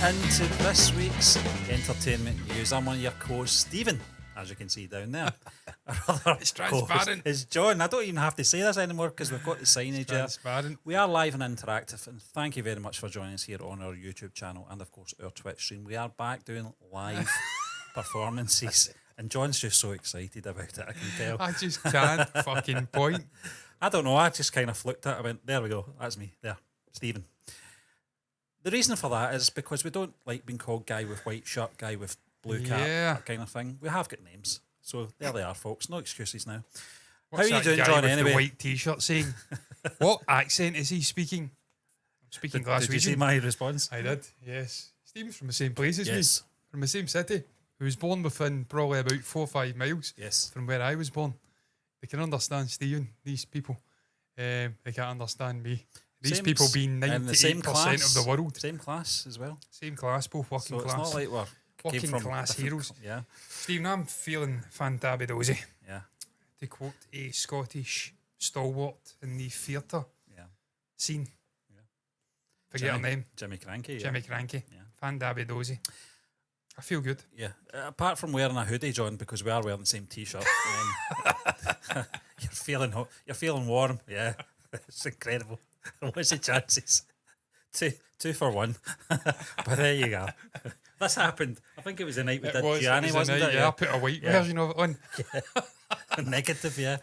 into this week's entertainment news. I'm one of your co-hosts, Stephen, as you can see down there. Our other It's transparent. is John. I don't even have to say this anymore because we've got the signage here. Transparent. We are live and interactive, and thank you very much for joining us here on our YouTube channel and, of course, our Twitch stream. We are back doing live performances, and John's just so excited about it, I can tell. I just can't fucking point. I don't know, I just kind of flicked it. I went, there we go, that's me, there, Stephen. The reason for that is because we don't like being called guy with white shirt, guy with blue cap, that kind of thing. We have got names. So there they are, folks. No excuses now. What's How are you doing, guy John, with anyway? the white t-shirt saying? What accent is he speaking? I'm speaking Glaswegian. Did you see my response? I did, yes. Stephen's from the same place as Yes. me. From the same city. He was born within probably about 4 or 5 miles Yes. from where I was born. They can understand Stephen, these people. They can't understand me. These Same people s- being in the same 98% class. of the world. Same class as well. Same class, both working So it's class. not like we're Working came from class different heroes. Yeah, Stephen, I'm feeling fantabidozy, yeah, to quote a Scottish stalwart in the theatre yeah. scene. Yeah. Forget her name. Jimmy Cranky. Yeah. Jimmy Cranky. Yeah. Fandabidozy. I feel good. Yeah. Apart from wearing a hoodie, John, because we are wearing the same t-shirt. You're feeling hot. You're feeling warm. Yeah, it's incredible. What's the chances? Two for one. But there you go. This happened. I think it was the night we did Gianni, wasn't it? Yeah, I put a white version of it on. Negative, yeah.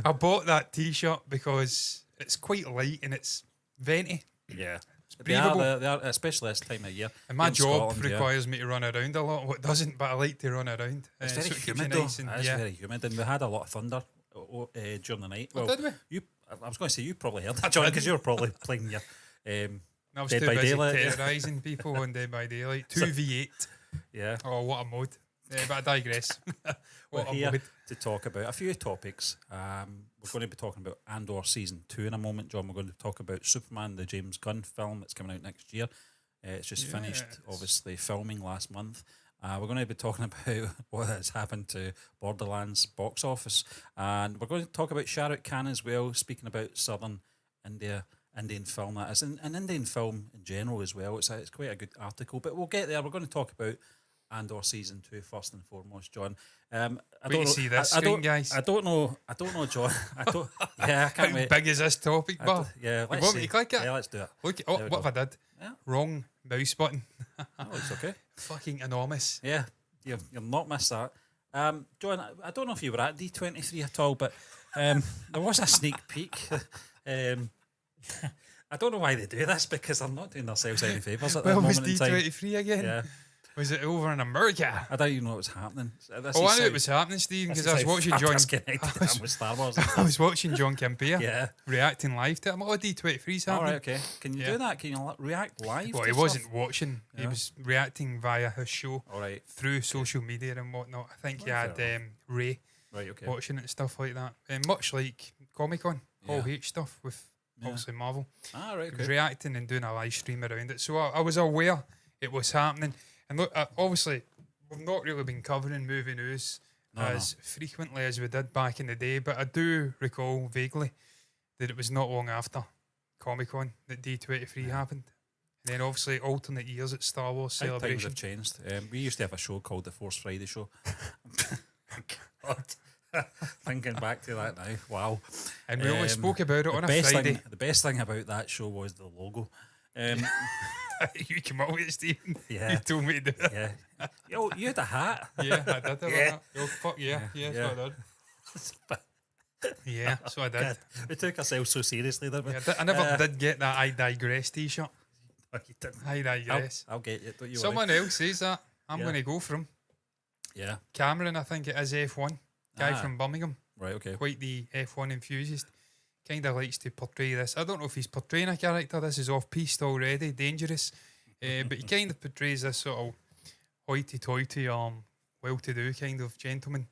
I bought that t-shirt because it's quite light and it's venti. Yeah. breathable. They are, especially this time of year. And my In job Scotland, requires me to run around a lot. What doesn't, but I like to run around. It's so very it keeps you humid, though. nice and- It is very humid, and we had a lot of thunder during the night. Oh, Well, did we? I was going to say you probably heard that, John, because you were probably playing your I was Dead too by busy Daylight, yeah. terrorising people on Dead by Daylight. 2v8. yeah. Oh, what a mode. But I digress. We're What a here mode. to talk about a few topics. We're going to be talking about Andor Season 2 in a moment, John. We're going to talk about Superman, the James Gunn film that's coming out next year. It's just finished, obviously, filming last month. We're going to be talking about what has happened to Borderlands box office. And we're going to talk about Shah Rukh Khan as well, speaking about Southern Indian film that is. And Indian film in general as well. It's quite a good article. But we'll get there. We're going to talk about Andor Season 2 first and foremost, John. I Wait don't to know, see this I screen, don't, guys. I don't know, John. I can't How wait. big is this topic, I bar? don't- yeah, let's want me see. to click it? Yeah, let's do it. Look, There we what go. if I did? Yeah. Wrong mouse button. Oh, it's okay. Fucking enormous. Yeah, you've not missed that. John, I don't know if you were at D23 at all, but there was a sneak peek. I don't know why they do this, because they're not doing themselves any favours at that Well, was moment in time. D23 again? Yeah, Was it over in America? I don't even know what was happening. This Oh, is I knew how- it was happening, Stephen, this because is I was how watching far John. disconnected I am with Star Wars. I was watching John Campea Yeah. reacting live to it. I'm like, oh, D23's All happening. right, okay. Can you Yeah. do that? Can you react live? Well, to he wasn't stuff? watching. He Yeah. was reacting via his show All right, through social media and whatnot. I think he Oh, had fair Ray right, okay. watching it and stuff like that. Much like Comic Con, Hall Yeah. H stuff with Yeah. obviously Marvel. Ah, right, He was okay. reacting and doing a live stream around it. So I was aware it was happening. And look, obviously, we've not really been covering movie news No, as frequently as we did back in the day, but I do recall vaguely that it was not long after Comic Con that D23 happened. And then obviously alternate years at Star Wars I think times Celebration. have changed. We used to have a show called the Force Friday Show. God. Thinking back to that now, wow. And we only spoke about it on a best Friday. the best thing about that show was the logo. You came up with it, Stephen. Yeah. You told me to do it. Yeah. Yo, you had a hat. Yeah, I did. Yeah. Oh, fuck yeah. Yeah, Yeah. so I did. Yeah, so I did. God, we took ourselves so seriously, didn't we? Yeah, I never did get that I Digress t-shirt. Oh, you didn't. I Digress. I'll get you. Don't you Someone else says that. I'm Yeah. going to go for him. worry. Yeah. Cameron, I think it is F1. Guy Ah. from Birmingham. Right. Okay. Quite the F1 enthusiast. Kind of likes to portray this. I don't know if he's portraying a character. This is off-piste already. Dangerous. But he kind of portrays this sort of hoity-toity, well-to-do kind of gentleman.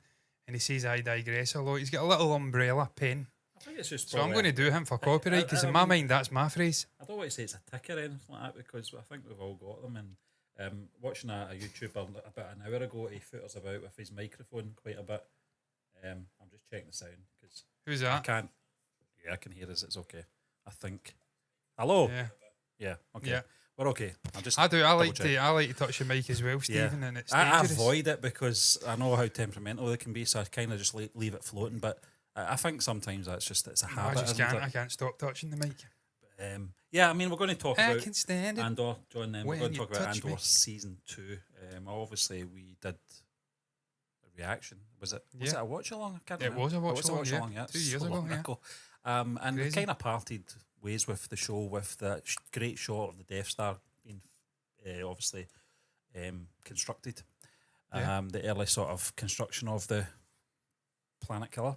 And he says, I digress a lot. He's got a little umbrella pen. I think it's just. So I'm going to do him for copyright because in my mind, that's my phrase. I don't want to say it's a ticker or anything like that, because I think we've all got them. And watching a YouTuber about an hour ago, he footers about with his microphone quite a bit. I'm just checking the sound because Who's I that? can't. Yeah, I can hear us. It's okay. I think. Hello. Yeah. Yeah. Okay. Yeah. We're okay. I do. I like to touch the mic as well, Stephen, and it's dangerous. I avoid it because I know how temperamental they can be, so I kind of just leave it floating. But I think sometimes it's a habit. I can't stop touching the mic. Yeah, I mean, we're going to talk about can stand it. Andor, John. Then we're going to talk about Andor me. season 2. Obviously, we did a reaction. Was it a watch along? I can't remember. It was a watch along. Yeah. 2 years ago. Yeah. And we kind of parted ways with the show with the great shot of the Death Star being obviously constructed. The early sort of construction of the planet killer.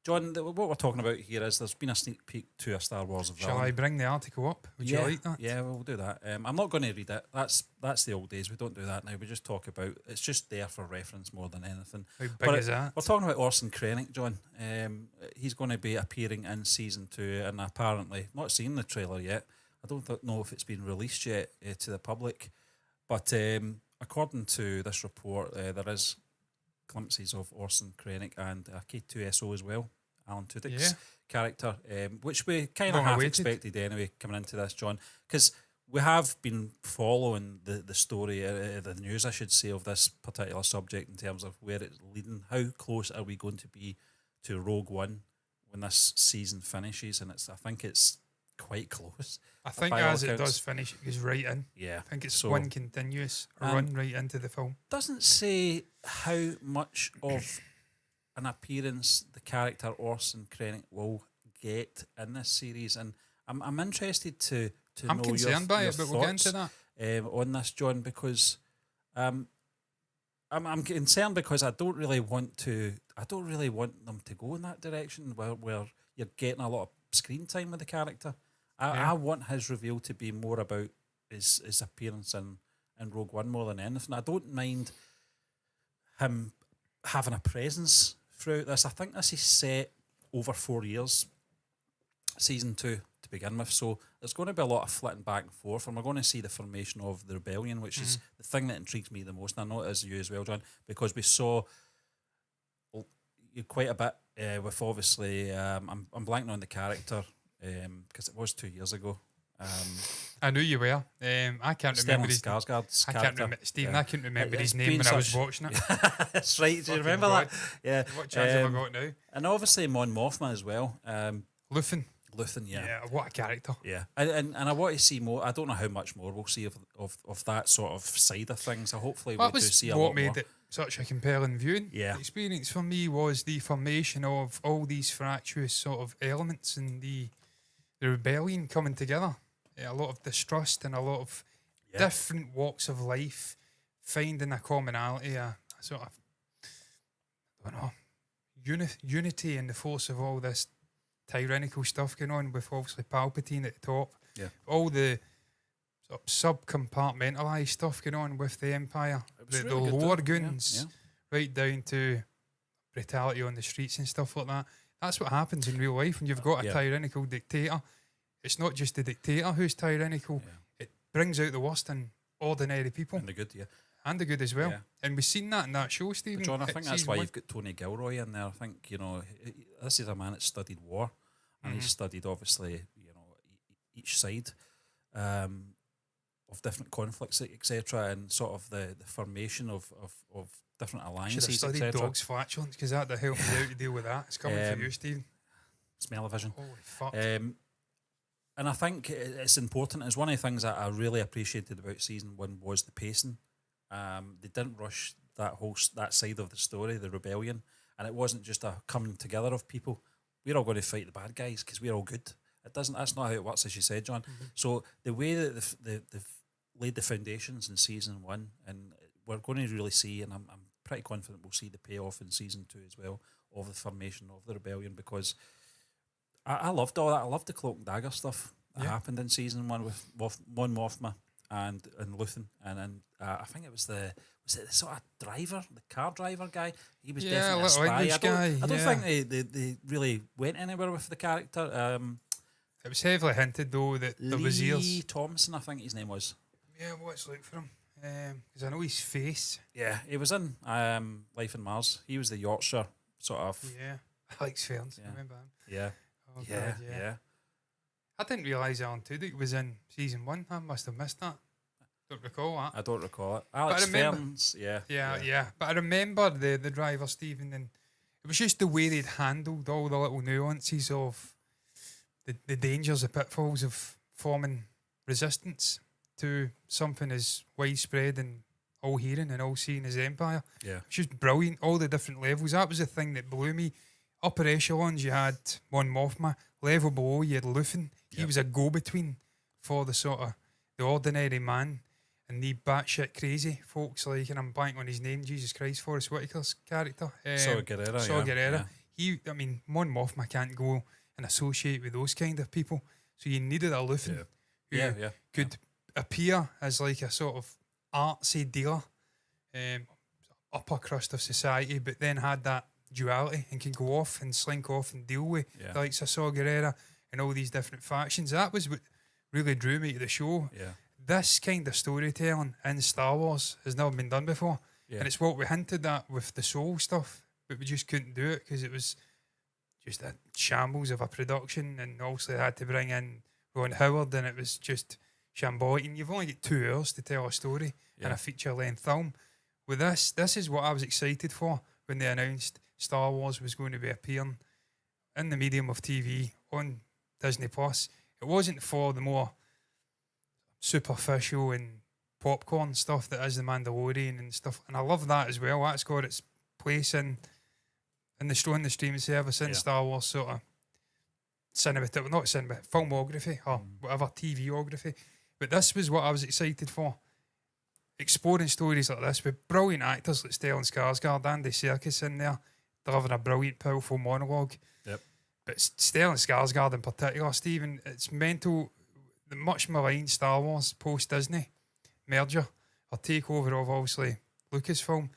John, what we're talking about here is there's been a sneak peek to a Star Wars villain. Shall I bring the article up? Would you like that? Yeah, we'll do that. I'm not going to read it. That's the old days. We don't do that now. We just talk about it's just there for reference more than anything. How big is that? We're talking about Orson Krennic, John. He's going to be appearing in season 2, and apparently not seen the trailer yet. I don't know if it's been released yet to the public, but according to this report, there is glimpses of Orson Krennic and K2SO as well, Alan Tudyk's character, which we kind of half expected anyway coming into this, John, because we have been following the story, the news, I should say, of this particular subject in terms of where it's leading. How close are we going to be to Rogue One when this season finishes? And I think it's quite close. I think as it does finish, it goes right in. Yeah. I think it's one continuous run right into the film. Doesn't say how much of an appearance the character Orson Krennic will get in this series, and I'm interested to I'm know concerned by your it, but we'll get into that on this, John, because I'm concerned because I don't really want them to go in that direction where you're getting a lot of screen time with the character. I want his reveal to be more about his appearance in Rogue One more than anything. I don't mind him having a presence throughout this. I think this is set over 4 years, season 2 to begin with, so there's going to be a lot of flitting back and forth, and we're going to see the formation of the rebellion, which is the thing that intrigues me the most, and I know it is you as well, John, because we saw quite a bit with obviously I'm blanking on the character because it was 2 years ago. I knew you were. I can't remember his Skarsgård's I character. can't remember Stephen. I couldn't remember his It's name been when I was watching it. That's right. Do you remember God. that? Yeah. What chance have I got now? And obviously Mon Mothma as well. Luthen, yeah. Yeah, what a character. Yeah. And I want to see more. I don't know how much more we'll see of that sort of side of things. So hopefully we'll see a lot more. What made it such a compelling viewing experience for me was the formation of all these fractious sort of elements and the rebellion coming together. A lot of distrust and a lot of different walks of life finding a commonality, a sort of, I don't know, unity in the force of all this tyrannical stuff going on with obviously Palpatine at the top. Yeah. All the sort of sub-compartmentalised stuff going on with the Empire. The really lower goons, right down to brutality on the streets and stuff like that. That's what happens in real life when you've got a tyrannical dictator. It's not just the dictator who's tyrannical. Yeah. It brings out the worst in ordinary people. And the good, And the good as well. Yeah. And we've seen that in that show, Stephen. But John, I think that's why you've got Tony Gilroy in there. I think, this is a man that studied war. And he's studied, obviously, each side of different conflicts, etc., and sort of the formation of different alliances, etc. Should have studied dogs' flatulence, because that would help me out to deal with that. It's coming for you, Stephen. Smell-o-vision. Holy fuck. And I think it's important. It's one of the things that I really appreciated about season 1 was the pacing. They didn't rush that side of the story, the rebellion, and it wasn't just a coming together of people. We're all going to fight the bad guys because we're all good. That's not how it works, as you said, John. So the way that they've laid the foundations in season 1, and we're going to really see, and I'm pretty confident we'll see the payoff in season 2 as well of the formation of the rebellion, because I loved all that. I loved the cloak and dagger stuff that happened in season 1 with Mon Mothma and Luthen, and I think it was the sort of driver, the car driver guy. He was definitely a spy. I don't think they really went anywhere with the character. It was heavily hinted though that there was ears. Lee Thompson, I think his name was. Yeah, what's like for him? Because I know his face. Yeah, he was in Life in Mars. He was the Yorkshire sort of. Yeah, Alex Ferns. Yeah. Remember him? Yeah. Oh, yeah, God, yeah. I didn't realise Alan Tudyk was in season 1. I must have missed that. Don't recall that. I don't recall it. Alex Ferns, yeah. But I remember the driver, Stephen, and it was just the way they'd handled all the little nuances of the dangers, the pitfalls of forming resistance to something as widespread and all hearing and all seeing as Empire. Yeah. It's just brilliant, all the different levels. That was the thing that blew me. Upper echelons, you had Mon Mothma. Level below, you had Luthen. He was a go-between for the sort of the ordinary man and the batshit crazy folks like, and I'm blanking on his name, Jesus Christ, Forrest Whitaker's character. Saw Gerrera. Saw Gerrera. Yeah. Mon Mothma can't go and associate with those kind of people. So you needed a Luthen who could appear as like a sort of artsy dealer, upper crust of society, but then had that duality and can go off and slink off and deal with the likes of Saw Gerrera and all these different factions. That was what really drew me to the show. Yeah. This kind of storytelling in Star Wars has never been done before. Yeah. And it's what we hinted at with the Soul stuff, but we just couldn't do it because it was just a shambles of a production, and obviously they had to bring in Ron Howard, and it was just shambolic. And you've only got 2 hours to tell a story in a feature-length film. With this is what I was excited for when they announced Star Wars was going to be appearing in the medium of TV on Disney Plus. It wasn't for the more superficial and popcorn stuff that is the Mandalorian and stuff, and I love that as well. That's got its place in the streaming service in Star Wars sort of filmography or whatever, TVography. But this was what I was excited for, exploring stories like this with brilliant actors like Stellan Skarsgård, Andy Serkis in there delivering a brilliant, powerful monologue. Yep. But Stellan Skarsgård in particular, Stephen, it's mental. The much maligned Star Wars post-Disney merger or takeover of obviously Lucasfilm,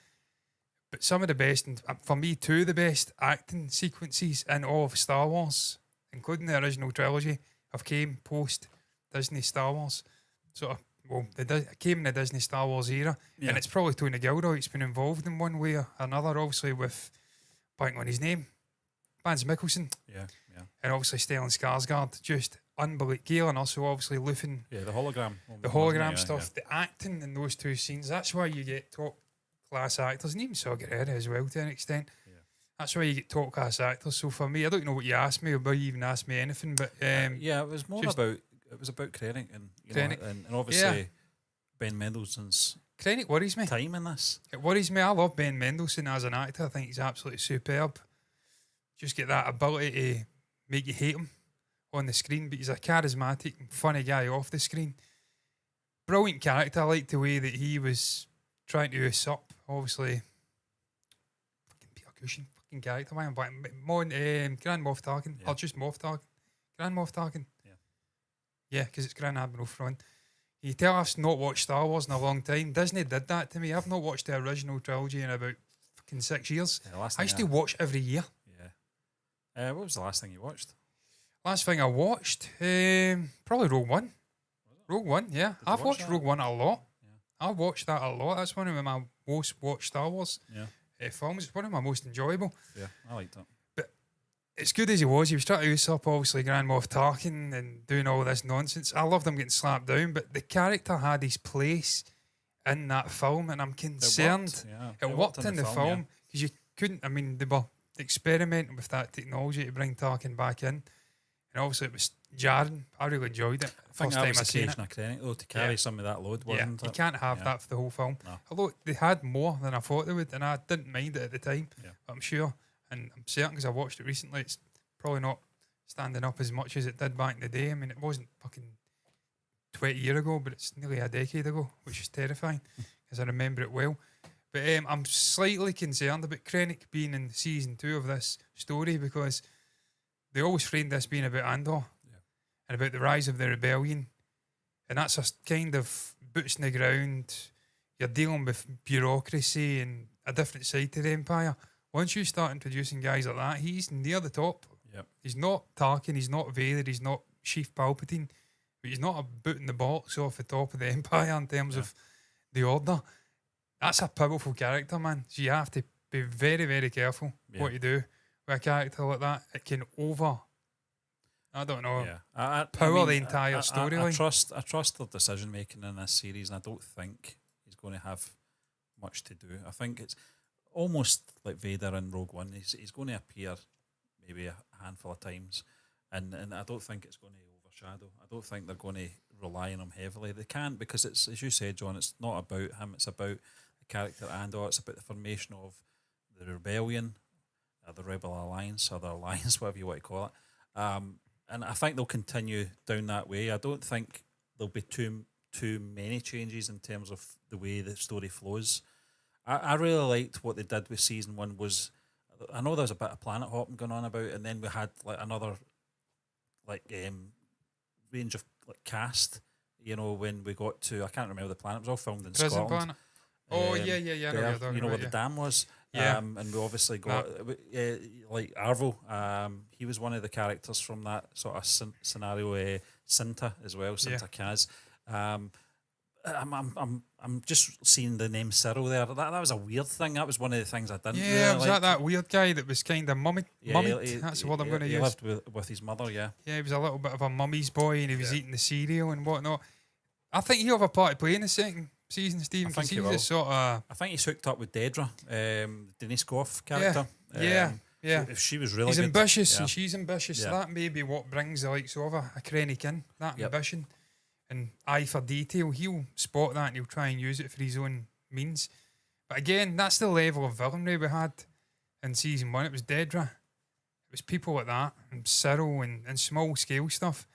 but some of the best, and for me too, the best acting sequences in all of Star Wars, including the original trilogy, have came post-Disney Star Wars. It came in the Disney Star Wars era, and it's probably Tony Gilroy's been involved in one way or another, obviously with, blanking on his name, Mads Mikkelsen. Yeah. And obviously Stellan Skarsgård, just unbelievable. Galen also obviously Luthen. Yeah, the hologram. The hologram stuff, the acting in those 2 scenes, that's why you get top class actors, and even Saw Gerrera as well to an extent. Yeah. That's why you get top class actors. So for me, I don't know what you asked me, or you even asked me anything, but it was more about Krennic and obviously Ben Mendelsohn's Krennic worries me. Time in this. It worries me. I love Ben Mendelsohn as an actor. I think he's absolutely superb. Just get that ability to make you hate him on the screen, but he's a charismatic and funny guy off the screen. Brilliant character. I liked the way that he was trying to usurp, obviously, Peter Cushing, fucking character. Why am I Grand Moff Tarkin, or just Moff Tarkin? Grand Moff Tarkin. Yeah, because it's Grand Admiral Thrawn. You tell us not watched Star Wars in a long time. Disney did that to me. I've not watched the original trilogy in about fucking 6 years. I used to watch every year. Yeah. What was the last thing you watched? Last thing I watched, probably Rogue One. Rogue One, yeah. I've watched Rogue One a lot. Yeah. I've watched that a lot. That's one of my most watched Star Wars films. It's one of my most enjoyable. Yeah, I liked it. But as good as he was trying to usurp obviously Grand Moff Tarkin and doing all this nonsense. I loved him getting slapped down, but the character had his place in that film, and I'm concerned it worked in the film because you couldn't. They were experimenting with that technology to bring Tarkin back in. And obviously it was jarring. I really enjoyed it. I think that was the occasion of Krennic though, to carry some of that load, wasn't it? You can't have that for the whole film. No. Although they had more than I thought they would, and I didn't mind it at the time. Yeah. But I'm sure, and I'm certain because I watched it recently, it's probably not standing up as much as it did back in the day. It wasn't fucking 20 years ago, but it's nearly a decade ago, which is terrifying because I remember it well. But I'm slightly concerned about Krennic being in season 2 of this story because they always framed this being about Andor and about the rise of the rebellion. And that's a kind of boots in the ground. You're dealing with bureaucracy and a different side to the Empire. Once you start introducing guys like that, he's near the top. Yep. He's not Tarkin, he's not Vader, he's not Chief Palpatine, but he's not a boot in the box off the top of the Empire in terms of the Order. That's a powerful character, man. So you have to be very, very careful what you do with a character like that. It can I don't know. Yeah, The entire storyline. I trust their decision making in this series, and I don't think he's going to have much to do. I think it's almost like Vader in Rogue One. He's going to appear maybe a handful of times, and I don't think it's going to overshadow. I don't think they're going to rely on him heavily. They can't, because it's, as you said, John, it's not about him. It's about the character Andor. It's about the formation of the rebellion, or the Rebel Alliance, or the Alliance, whatever you want to call it. And I think they'll continue down that way. I don't think there'll be too many changes in terms of the way the story flows. I really liked what they did with season 1. Was, I know there was a bit of planet hopping going on about, and then we had like another range of like cast. You know, when we got to, I can't remember the planet. It was all filmed in Prison Scotland. Planet. Oh yeah. There, you know where the dam was. Yeah. And we obviously got like Arvo. He was one of the characters from that sort of scenario. Cinta as well. Cinta Kaz. I'm just seeing the name Cyril there. That was a weird thing. That was one of the things I didn't. Yeah, really was like. that weird guy that was kind of mummied? That's what I'm going to use. He lived with his mother. Yeah. Yeah, he was a little bit of a mummy's boy, and he was eating the cereal and whatnot. I think he'll have a part to play in the second season, Stephen. I think he will. Sort of. I think he's hooked up with Dedra, Denise Goff character. Yeah. She was really. He's good. ambitious, Yeah. and she's ambitious. Yeah. So that may be what brings the likes of a Krennic in, that ambition and eye for detail. He'll spot that and he'll try and use it for his own means. But again, that's the level of villainry we had in season 1. It was Dedra. It was people like that, and Cyril, and small scale stuff.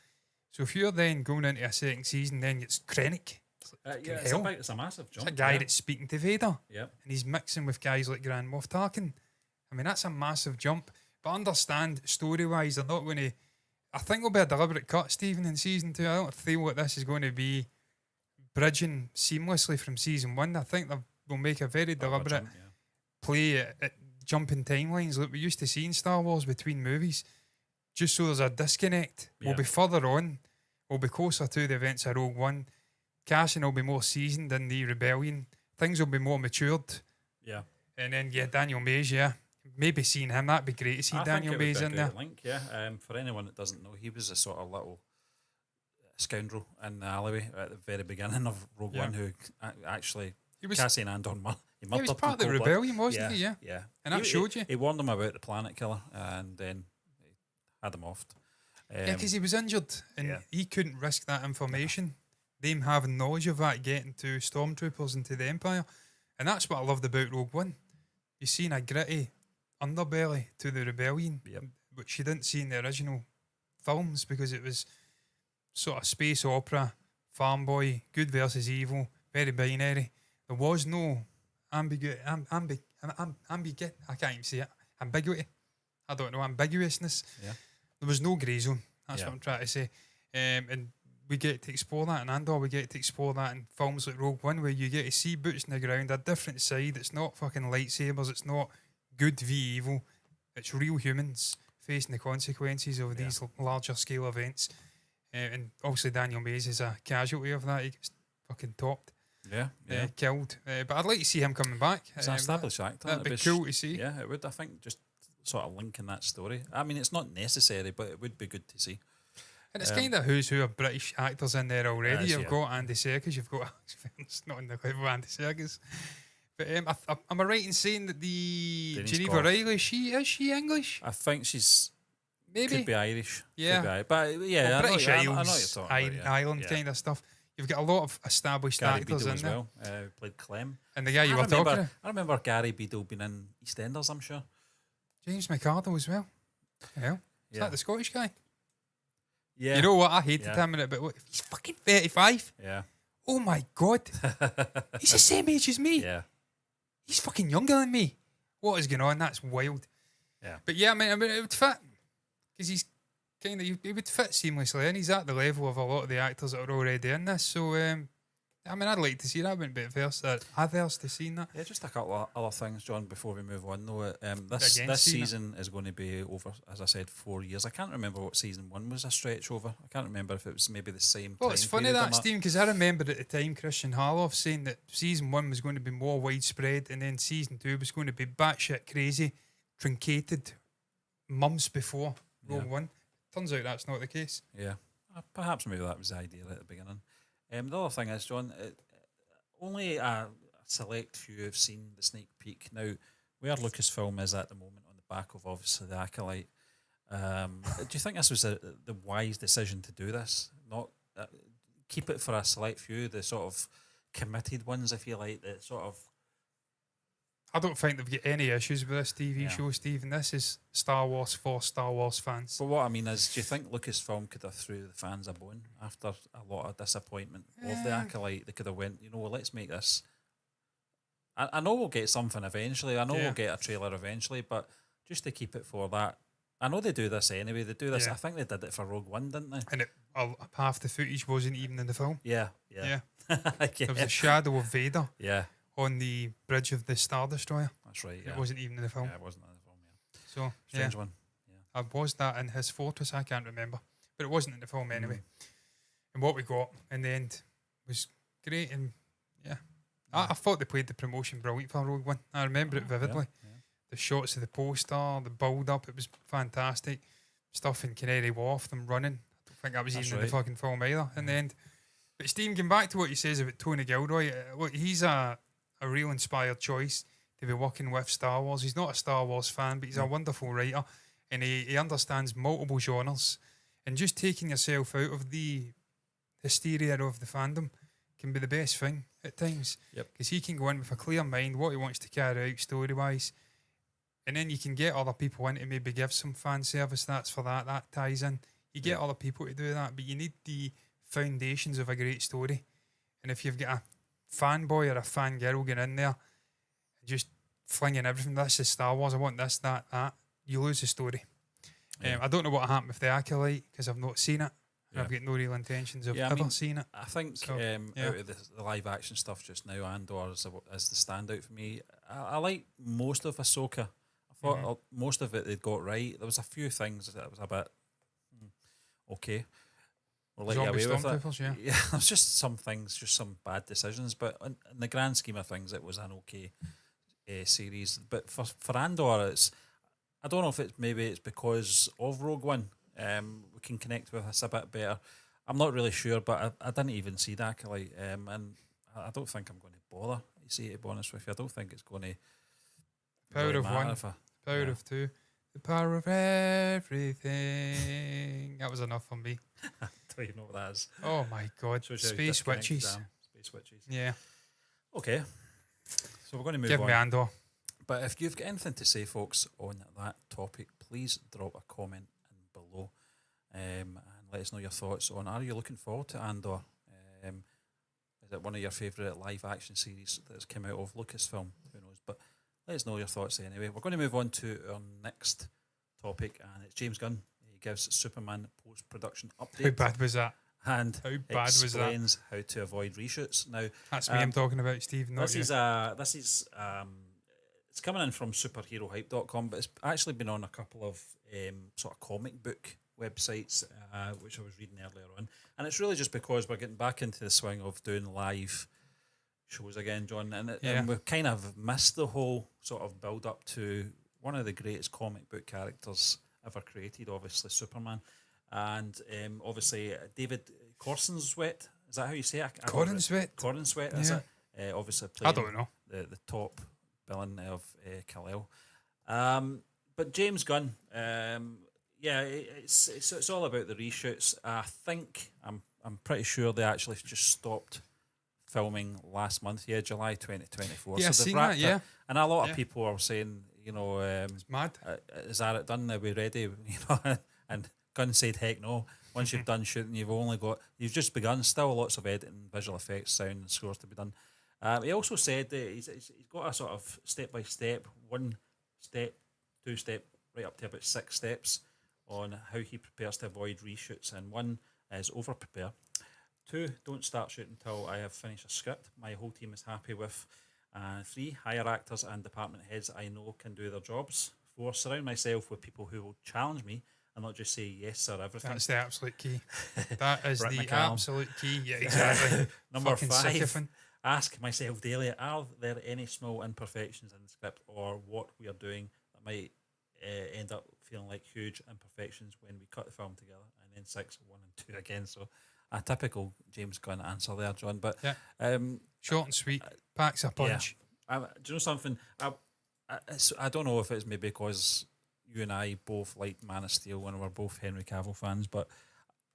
So if you're then going into a second season, then it's Krennic. It's a massive jump. It's a guy that's speaking to Vader. Yep. And he's mixing with guys like Grand Moff Tarkin. I mean, that's a massive jump. But understand, story-wise, they're not going to... I think it'll be a deliberate cut, Stephen, in season 2. I don't feel like this is going to be bridging seamlessly from season 1. I think they'll make a very deliberate play at jumping timelines like we used to see in Star Wars between movies. Just so there's a disconnect. Yeah. We'll be further on. We'll be closer to the events of Rogue One. Cassian will be more seasoned in the rebellion. Things will be more matured. Yeah. And then, Daniel Mays, maybe seeing him, that'd be great to see Daniel Mays in there. Link, for anyone that doesn't know, he was a sort of little scoundrel in the alleyway at the very beginning of Rogue One, who actually Cassian Andor he was part of the rebellion, wasn't he? Yeah. And that showed you. He warned them about the planet killer, and then he had them off. Because he was injured, and he couldn't risk that information. Them having knowledge of that getting to stormtroopers and to the Empire. And that's what I loved about Rogue One. You've seen a gritty underbelly to the rebellion, which you didn't see in the original films, because it was sort of space opera, farm boy, good versus evil, very binary. There was no ambiguity. I can't even say it. Ambiguity. I don't know, ambiguousness. Yeah. There was no grey zone. That's what I'm trying to say. And we get to explore that in Andor. We get to explore that in films like Rogue One, where you get to see boots in the ground, a different side. It's not fucking lightsabers. It's not good v evil. It's real humans facing the consequences of these larger scale events. And obviously Daniel Mays is a casualty of that. He gets fucking topped. Killed. But I'd like to see him coming back. It's an established actor. That'd be cool to see. Yeah, it would. I think just sort of linking that story. I mean, it's not necessary, but it would be good to see. And it's kind of who's who of British actors in there already. You've got Andy Serkis, you've got... It's not in the level of Andy Serkis. But am I right in saying that the Denise Geneva Goff. Riley, is she English? I think she's... Maybe. Could be Irish. Yeah. Could be, but yeah, British I know Isles, what you're talking about, Ireland kind of stuff. You've got a lot of established Gary actors Beadle in as there. well. Played Clem. And the guy you were talking about. I remember Gary Beadle being in EastEnders, I'm sure. James McArdle as well. Yeah. Is that the Scottish guy? Yeah. You know what? I hated him in it, but he's fucking 35. Yeah. Oh my God. He's the same age as me. Yeah. He's fucking younger than me. What is going on? That's wild. Yeah. But yeah, I mean it would fit. Because he's kind of, he would fit seamlessly, and he's at the level of a lot of the actors that are already in this. So, I mean, I'd like to see that. I wouldn't be adverse to seeing that. Yeah, just a couple of other things, John, before we move on. Though, this season is going to be over, as I said, 4 years. I can't remember what season 1 was a stretch over. I can't remember if it was maybe the same. Well, it's funny that, Steve, because I remember at the time Christian Harloff saying that season 1 was going to be more widespread, and then season 2 was going to be batshit crazy, truncated months before Rogue One. turns out that's not the case. Yeah. Perhaps maybe that was the idea at the beginning. The other thing is, John, only a select few have seen the sneak peek. Now, where Lucasfilm is at the moment on the back of obviously the Acolyte, do you think this was the wise decision to do this? Not keep it for a select few, the sort of committed ones, if you like, the sort of. I don't think they've got any issues with this TV show, Stephen. This is Star Wars for Star Wars fans. But what I mean is, do you think Lucasfilm could have threw the fans a bone after a lot of disappointment of the Acolyte? They could have went, well, let's make this. I know we'll get something eventually. I know we'll get a trailer eventually, but just to keep it for that. I know they do this anyway. They do this. I think they did it for Rogue One, didn't they? And half the footage wasn't even in the film. Yeah. There was a shadow of Vader. Yeah. On the bridge of the Star Destroyer. That's right. Yeah. It wasn't even in the film. Yeah, it wasn't in the film. Yeah. So strange one. Yeah. Was that in his fortress? I can't remember, but it wasn't in the film anyway. And what we got in the end was great, and I thought they played the promotion brilliant for Rogue One. I remember it vividly. Yeah. The shots of the poster, the build up, it was fantastic. Stuff in Canary Wharf, them running. I don't think that was even in the fucking film either. In the end, but Stephen, getting back to what he says about Tony Gilroy, look, he's a real inspired choice to be working with Star Wars. He's not a Star Wars fan, but he's a wonderful writer, and he understands multiple genres. And just taking yourself out of the hysteria of the fandom can be the best thing at times. Because he can go in with a clear mind, what he wants to carry out story-wise, and then you can get other people in to maybe give some fan service. That's for that ties in. You get other people to do that, but you need the foundations of a great story. And if you've got a fanboy or a fangirl getting in there and just flinging everything, this is Star Wars, I want this, that, you lose the story. I don't know what happened with the Acolyte because I've not seen it. And I've got no real intentions of ever seeing it. I think out of the live action stuff just now, Andor is the standout for me. I like most of Ahsoka. I thought most of it they'd got right. There was a few things that was a bit okay. We'll let you away with it. Yeah, there's just some things, just some bad decisions. But in the grand scheme of things, it was an okay series. But for Andor, I don't know if it's because of Rogue One. We can connect with us a bit better. I'm not really sure, but I didn't even see that Acolyte, and I don't think I'm going to bother. You see, to be honest with you, I don't think it's going to. Power of one, power of two, the power of everything. That was enough for me. I don't even know what that is. Oh my god, Space Witches. Space Witches. Yeah. Okay. So we're going to move on. Give me Andor. But if you've got anything to say, folks, on that topic, please drop a comment below and let us know your thoughts on, are you looking forward to Andor? Is it one of your favourite live action series that's come out of Lucasfilm? Who knows? But let us know your thoughts anyway. We're going to move on to our next topic, and it's James Gunn. He gives Superman post-production update. How bad was that? And explains how to avoid reshoots. Now that's me I'm talking about, Steve. This is it's coming in from superherohype.com, but it's actually been on a couple of sort of comic book websites, which I was reading earlier on. And it's really just because we're getting back into the swing of doing live shows again, John. And we've kind of missed the whole sort of build up to one of the greatest comic book characters ever created, obviously Superman. And obviously David Cornsweet, is that how you say it? Cornsweet, is it? Obviously playing I don't know. The top villain of Kal-El. But James Gunn, it's all about the reshoots. I think I'm pretty sure they actually just stopped filming last month. Yeah, July 2024. Yeah, so seen that. Yeah, and a lot of people are saying, it's mad. Is that it done? Are we ready? And Gunn said, heck no. Once you've done shooting, you've just begun. Still lots of editing, visual effects, sound, and scores to be done. He also said that he's got a sort of step-by-step, 1 step, 2 step, right up to about 6 steps on how he prepares to avoid reshoots. And 1 is over-prepare. 2, don't start shooting until I have finished a script my whole team is happy with. 3, hire actors and department heads I know can do their jobs. 4, surround myself with people who will challenge me and not just say yes sir everything. That's the absolute key. That is the absolute key. Yeah, exactly. Number 5, ask myself daily, are there any small imperfections in the script or what we are doing that might end up feeling like huge imperfections when we cut the film together, and then 6, 1 and 2 again. So a typical James Gunn answer there, John. But short and sweet, packs a punch. Do you know something? I don't know if it's maybe because you and I both liked Man of Steel and we're both Henry Cavill fans, but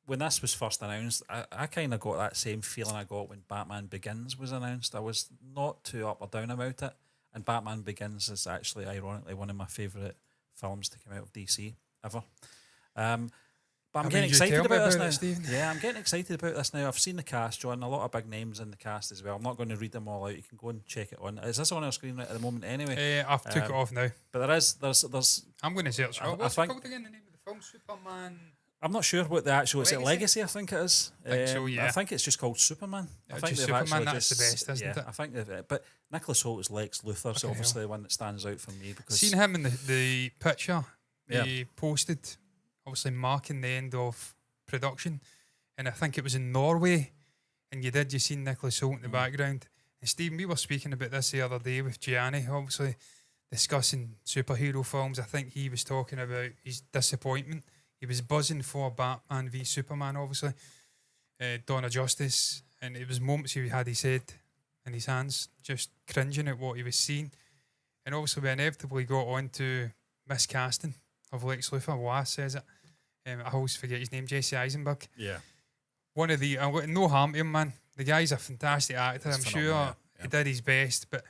when this was first announced, I kind of got that same feeling I got when Batman Begins was announced. I was not too up or down about it, and Batman Begins is actually, ironically, one of my favourite films to come out of DC ever. But I'm getting excited about this now. Stephen? Yeah, I'm getting excited about this now. I've seen the cast, John. A lot of big names in the cast as well. I'm not going to read them all out. You can go and check it on. Is this on our screen right at the moment anyway? I've took it off now. But there's. I'm going to search. What's it called again? The name of the film? Superman. I'm not sure what the actual. Is it Legacy? I think it is. I think so, yeah. I think it's just called Superman. I think Superman. That's the best, isn't it? I think. But Nicholas Hoult is Lex Luthor, so obviously the one that stands out for me because seen him in the picture. He posted, obviously marking the end of production, and I think it was in Norway, and you seen Nicholas Hoult in the background. And Stephen, we were speaking about this the other day with Gianni, obviously discussing superhero films. I think he was talking about his disappointment. He was buzzing for Batman v Superman, obviously, Dawn of Justice, and it was moments he had his head in his hands, just cringing at what he was seeing. And obviously we inevitably got on to miscasting of Lex Luthor. Was says it. I always forget his name, Jesse Eisenberg. Yeah. One of the, no harm to him, man. The guy's a fantastic actor. I'm sure he did his best, but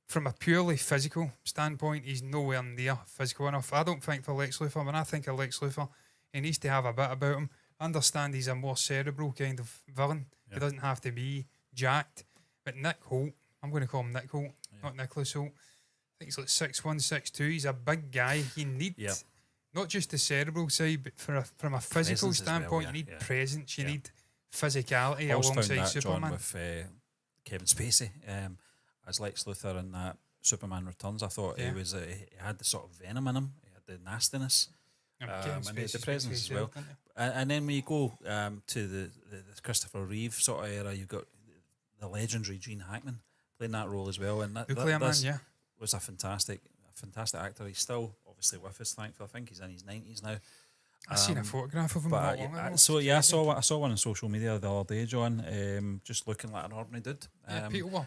from a purely physical standpoint, he's nowhere near physical enough. I don't think for Lex Luthor. When I think of Lex Luthor, he needs to have a bit about him. I understand he's a more cerebral kind of villain. Yeah. He doesn't have to be jacked. But Nick Hoult, I'm going to call him Nick Hoult, not Nicholas Hoult. I think he's like 6'1", 6'2". He's a big guy. He needs not just the cerebral side, but from a physical standpoint, you need presence. You need physicality alongside Superman. John, with Kevin Spacey as Lex Luthor in that Superman Returns. I thought he had the sort of venom in him. He had the nastiness. And he had the presence as well. And then when you go to the Christopher Reeve sort of era, you've got the legendary Gene Hackman playing that role as well. And that was a fantastic actor. He's still obviously with us, thankfully. I think he's in his 90s now. I've seen a photograph of him. I saw one on social media the other day, John. Just looking like an ordinary dude. People were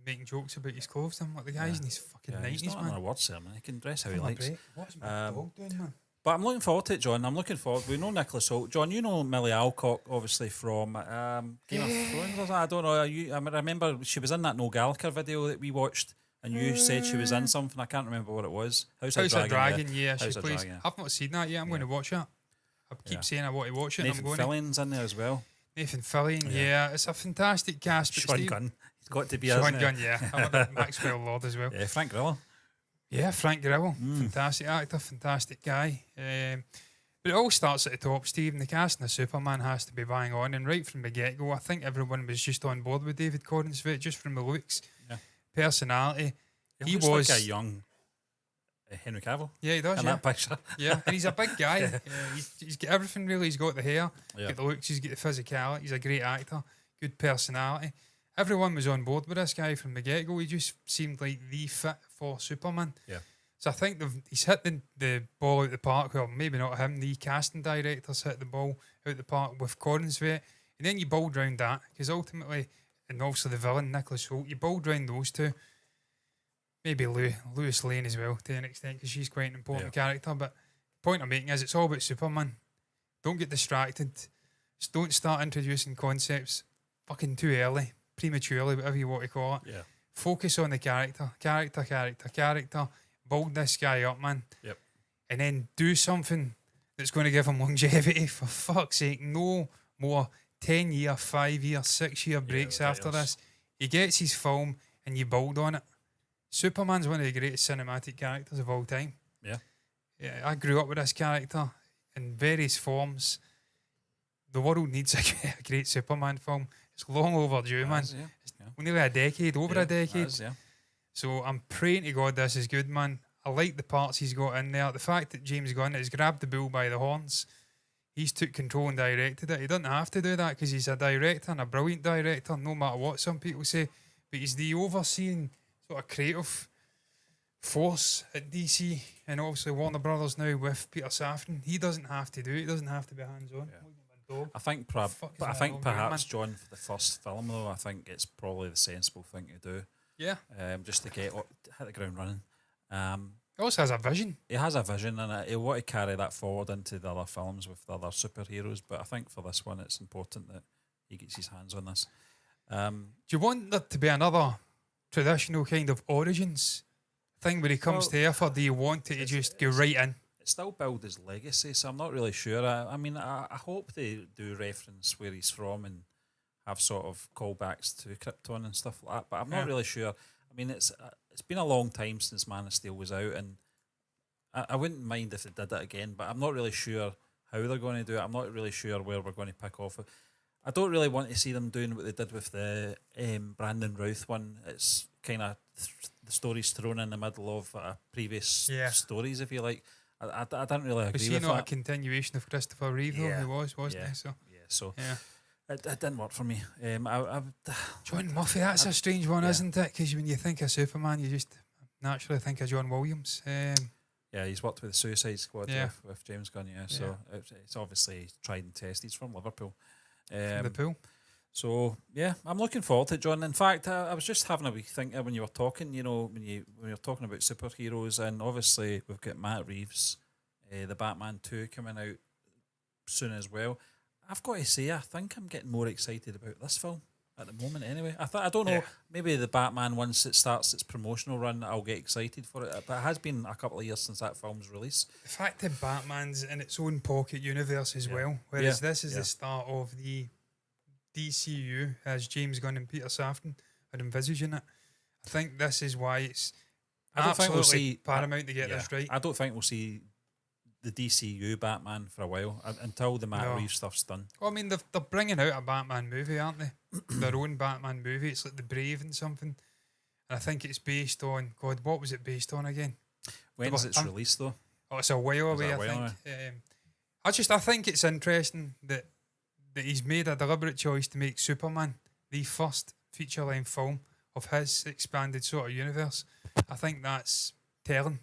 making jokes about his clothes. I'm like, the guy's in his fucking 90s, he's not man. an award ceremony. He can dress how he likes. What's my dog doing, man? But I'm looking forward to it, John. I'm looking forward. We know Nicholas Hoult. John, you know Millie Alcock, obviously, from Game of Thrones. I don't know. I remember she was in that Noel Gallagher video that we watched, and you said she was in something. I can't remember what it was. House of Dragon, yeah. She plays. I've not seen that yet. I'm going to watch it. I keep saying I want to watch it. Nathan Fillion's in there as well. Nathan Fillion, it's a fantastic cast. Sean Gunn. He's got to be Sean Gunn, I want Maxwell Lord as well. Yeah, Frank Grillo. Yeah, Frank Grillo. Fantastic actor, fantastic guy. But it all starts at the top, Steve. The casting of Superman has to be bang on. And right from the get-go, I think everyone was just on board with David Cornsvet, just from the looks, personality. He was like a young Henry Cavill. Yeah, he does. In that picture. Yeah, and he's a big guy. He's got everything really. He's got the hair, got the looks, he's got the physicality. He's a great actor, good personality. Everyone was on board with this guy from the get-go. He just seemed like the fit for Superman. Yeah. So I think he's hit the ball out the park. Well, maybe not him. The casting directors hit the ball out the park with Cornsvet. And then you build round that, because ultimately, and also the villain, Nicholas Hoult, you build round those two. Maybe Lois Lane as well, to an extent, because she's quite an important character. But the point I'm making is it's all about Superman. Don't get distracted. Just don't start introducing concepts fucking too early, prematurely, whatever you want to call it. Yeah. Focus on the character. Build this guy up, man. Yep. And then do something that's going to give him longevity. For fuck's sake, no more 10-year, 5-year, 6-year breaks after this. He gets his film and you build on it. Superman's one of the greatest cinematic characters of all time. Yeah. Yeah, I grew up with this character in various forms. The world needs a great Superman film. It's long overdue, man. It's nearly a decade, over a decade. So I'm praying to God this is good, man. I like the parts he's got in there. The fact that James Gunn has grabbed the bull by the horns, he's took control and directed it. He doesn't have to do that because he's a director and a brilliant director, no matter what some people say. But he's the overseeing sort of creative force at DC, and obviously Warner Brothers now with Peter Safran. He doesn't have to do it. He doesn't have to be hands-on. Yeah. I think perhaps John, for the first film though, I think it's probably the sensible thing to do. Yeah. Just to hit the ground running. He also has a vision. He has a vision, and he'll want to carry that forward into the other films with the other superheroes. But I think for this one, it's important that he gets his hands on this. Do you want there to be another traditional kind of origins thing when he comes to Earth, or do you want it to just go right in? It still build his legacy, so I'm not really sure. I mean, I hope they do reference where he's from and have sort of callbacks to Krypton and stuff like that, but I'm not really sure. I mean, it's been a long time since Man of Steel was out, and I wouldn't mind if they did it again, but I'm not really sure how they're going to do it. I'm not really sure where we're going to pick off. I don't really want to see them doing what they did with the Brandon Routh one. It's kind of the stories thrown in the middle of previous stories, if you like. I don't really agree with that. Was he not a continuation of Christopher Reeve, though? He wasn't he? So it didn't work for me. John Murphy, that's a strange one, isn't it? Because when you think of Superman, you just naturally think of John Williams. Yeah, he's worked with the Suicide Squad with James Gunn, so it's obviously tried and tested. He's from Liverpool. From the pool. So yeah, I'm looking forward to it, John. In fact, I was just having a wee think when you were talking. You know, when you're talking about superheroes, and obviously we've got Matt Reeves, the Batman 2 coming out soon as well. I've got to say, I think I'm getting more excited about this film at the moment. Anyway, I don't know. Maybe the Batman, once it starts its promotional run, I'll get excited for it. But it has been a couple of years since that film's released. The fact that Batman's in its own pocket universe as well, whereas this is the start of the DCU as James Gunn and Peter Safran are envisaging it. I think this is why it's absolutely paramount to get this right. I don't think we'll see the DCU Batman for a while until the Matt Reeves stuff's done. Well, I mean, they're bringing out a Batman movie, aren't they? Their own Batman movie. It's like The Brave and something. And I think it's based on, God, what was it based on again? When's it released, though? Oh, it's a while away, I think. I think it's interesting that he's made a deliberate choice to make Superman the first feature-length film of his expanded sort of universe. I think that's telling.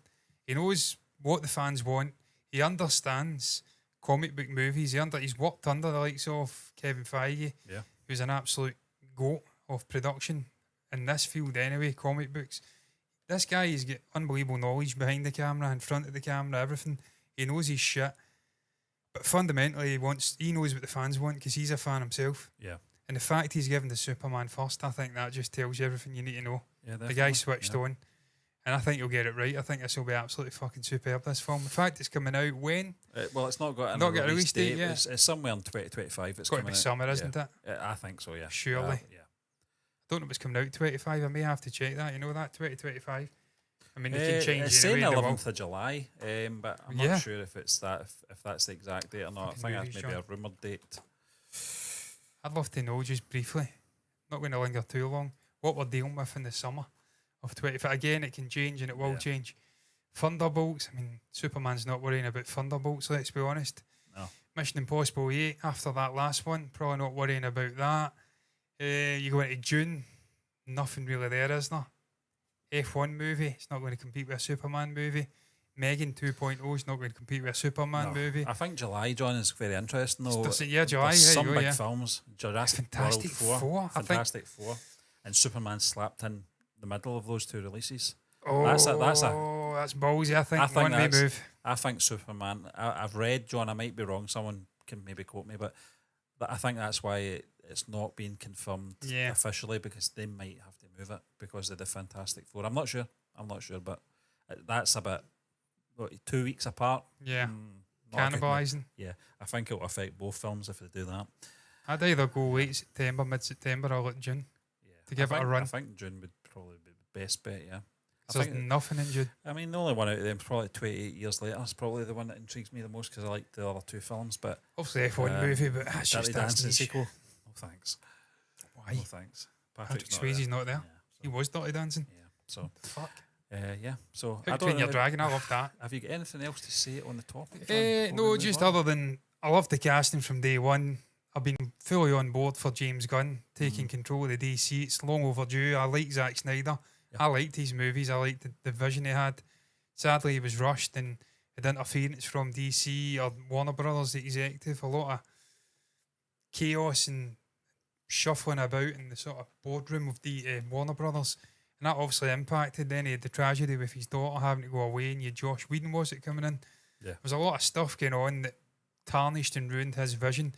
He knows what the fans want. He understands comic book movies. He's worked under the likes of Kevin Feige, who's an absolute goat of production in this field anyway, comic books. This guy has got unbelievable knowledge behind the camera, in front of the camera, everything. He knows his shit. But fundamentally, he knows what the fans want because he's a fan himself. Yeah. And the fact he's given the Superman first, I think that just tells you everything you need to know. Yeah, the guy switched on. And I think he'll get it right. I think this will be absolutely fucking superb, this film. The fact it's coming out when? It's not got a release date yet. It's somewhere in 2025. It's got to be summer, isn't it? I think so, yeah. Surely. I don't know if it's coming out in 25. I may have to check that. You know that? 2025. I mean, they can change it's saying 11th of July, but I'm not sure if it's that, if that's the exact date or not. I think that's maybe a rumoured date. I'd love to know, just briefly, not going to linger too long, what we're dealing with in the summer of 25. Again, it can change and it will change. Thunderbolts, I mean, Superman's not worrying about Thunderbolts, let's be honest. No. Mission Impossible 8, after that last one, probably not worrying about that. You go into June, nothing really there, is there? F1 movie, it's not going to compete with a Superman movie. Megan 2.0 is not going to compete with a Superman movie. I think July, John, is very interesting though. July. There's some big films. Jurassic World 4. Fantastic Four. And Superman slapped in the middle of those two releases. Oh, that's ballsy, I think. One may move. I think Superman, I've read, John, I might be wrong, someone can maybe quote me, but I think that's why it's not being confirmed officially, because they might have to move it because of the Fantastic Four. I'm not sure, but that's about 2 weeks apart. Yeah. Cannibalising. Yeah, I think it will affect both films if they do that. I'd either go late September, mid-September, or late June to give it a run. I think June would probably be the best bet, yeah. So there's nothing in June. I mean, the only one out of them, probably 28 years later, is probably the one that intrigues me the most because I like the other two films. But obviously F1 movie, but that's Dirty just Dancing sequel. No thanks. Why? No thanks. Patrick Swayze's not there. Yeah, so. He was Dirty Dancing. Yeah. So fuck. Yeah. So I don't. Your dragon. I love that. Have you got anything else to say on the topic? No, just other than I love the casting from day one. I've been fully on board for James Gunn taking control of the DC. It's long overdue. I like Zack Snyder. I liked his movies. I liked the vision he had. Sadly, he was rushed and had interference from DC or Warner Brothers, the executive. A lot of chaos and shuffling about in the sort of boardroom of the Warner Brothers. And that obviously impacted. Then he had the tragedy with his daughter having to go away, and you had Josh Whedon, was it, coming in? Yeah. There was a lot of stuff going on that tarnished and ruined his vision.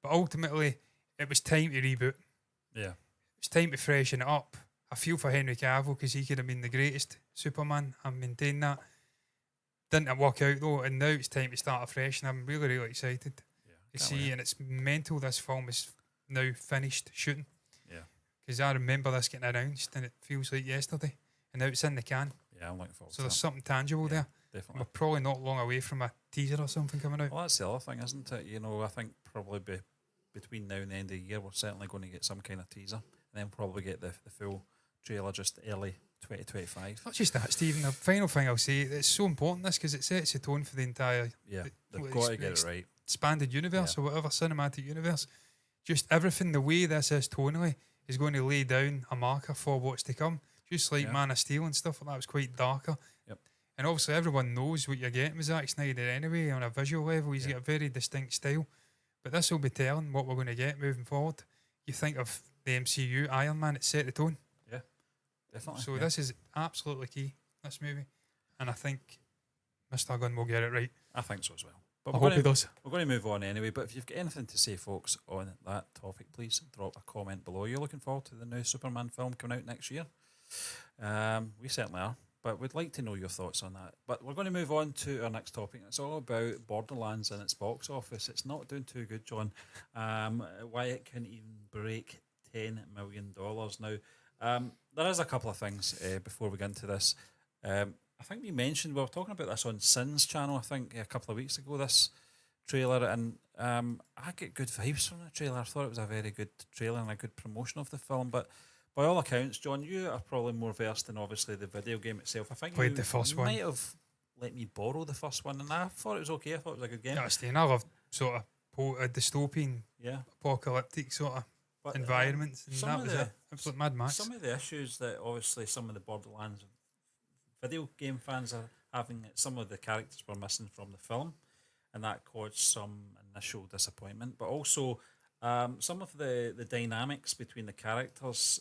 But ultimately, it was time to reboot. Yeah. It was time to freshen it up. I feel for Henry Cavill because he could have been the greatest Superman. I maintain that. Didn't work out though, and now it's time to start afresh, and I'm really, really excited to see. And it's mental, this film is now finished shooting. Yeah. Because I remember this getting announced, and it feels like yesterday, and now it's in the can. Yeah, I'm looking forward So to there's that. something tangible there. Definitely. We're probably not long away from a teaser or something coming out. Well, that's the other thing, isn't it? You know, I think probably between now and the end of the year, we're certainly going to get some kind of teaser, and then probably get the full trailer just early 2025. Not just that, Stephen. The final thing I'll say, it's so important this because it sets the tone for the entire They've got to get it right. Expanded universe or whatever, cinematic universe. Just everything, the way this is tonally, is going to lay down a marker for what's to come. Just like Man of Steel and stuff like that was quite darker. Yep. And obviously everyone knows what you're getting with Zack Snyder anyway on a visual level. He's got a very distinct style. But this will be telling what we're going to get moving forward. You think of the MCU, Iron Man, it set the tone. Yeah, definitely. So this is absolutely key, this movie. And I think Mr. Gunn will get it right. I think so as well. But I hope he does. We're going to move on anyway, but if you've got anything to say, folks, on that topic, please drop a comment below. You're looking forward to the new Superman film coming out next year? We certainly are, but we'd like to know your thoughts on that. But we're going to move on to our next topic. It's all about Borderlands and its box office. It's not doing too good, John. Why it couldn't even break $10 million. Now, there is a couple of things before we get into this. I think we mentioned, we were talking about this on CINE's channel, I think, a couple of weeks ago, this trailer, and I get good vibes from the trailer. I thought it was a very good trailer and a good promotion of the film, but by all accounts, John, you are probably more versed in obviously the video game itself. I think Played the first one. Might have let me borrow the first one, and I thought it was okay. I thought it was a good game. Yeah, Steve, I love sort of a dystopian, apocalyptic sort of environments, and that was absolute Mad Max. Some of the issues that obviously some of the Borderlands video game fans are having, some of the characters were missing from the film, and that caused some initial disappointment. But also, some of the dynamics between the characters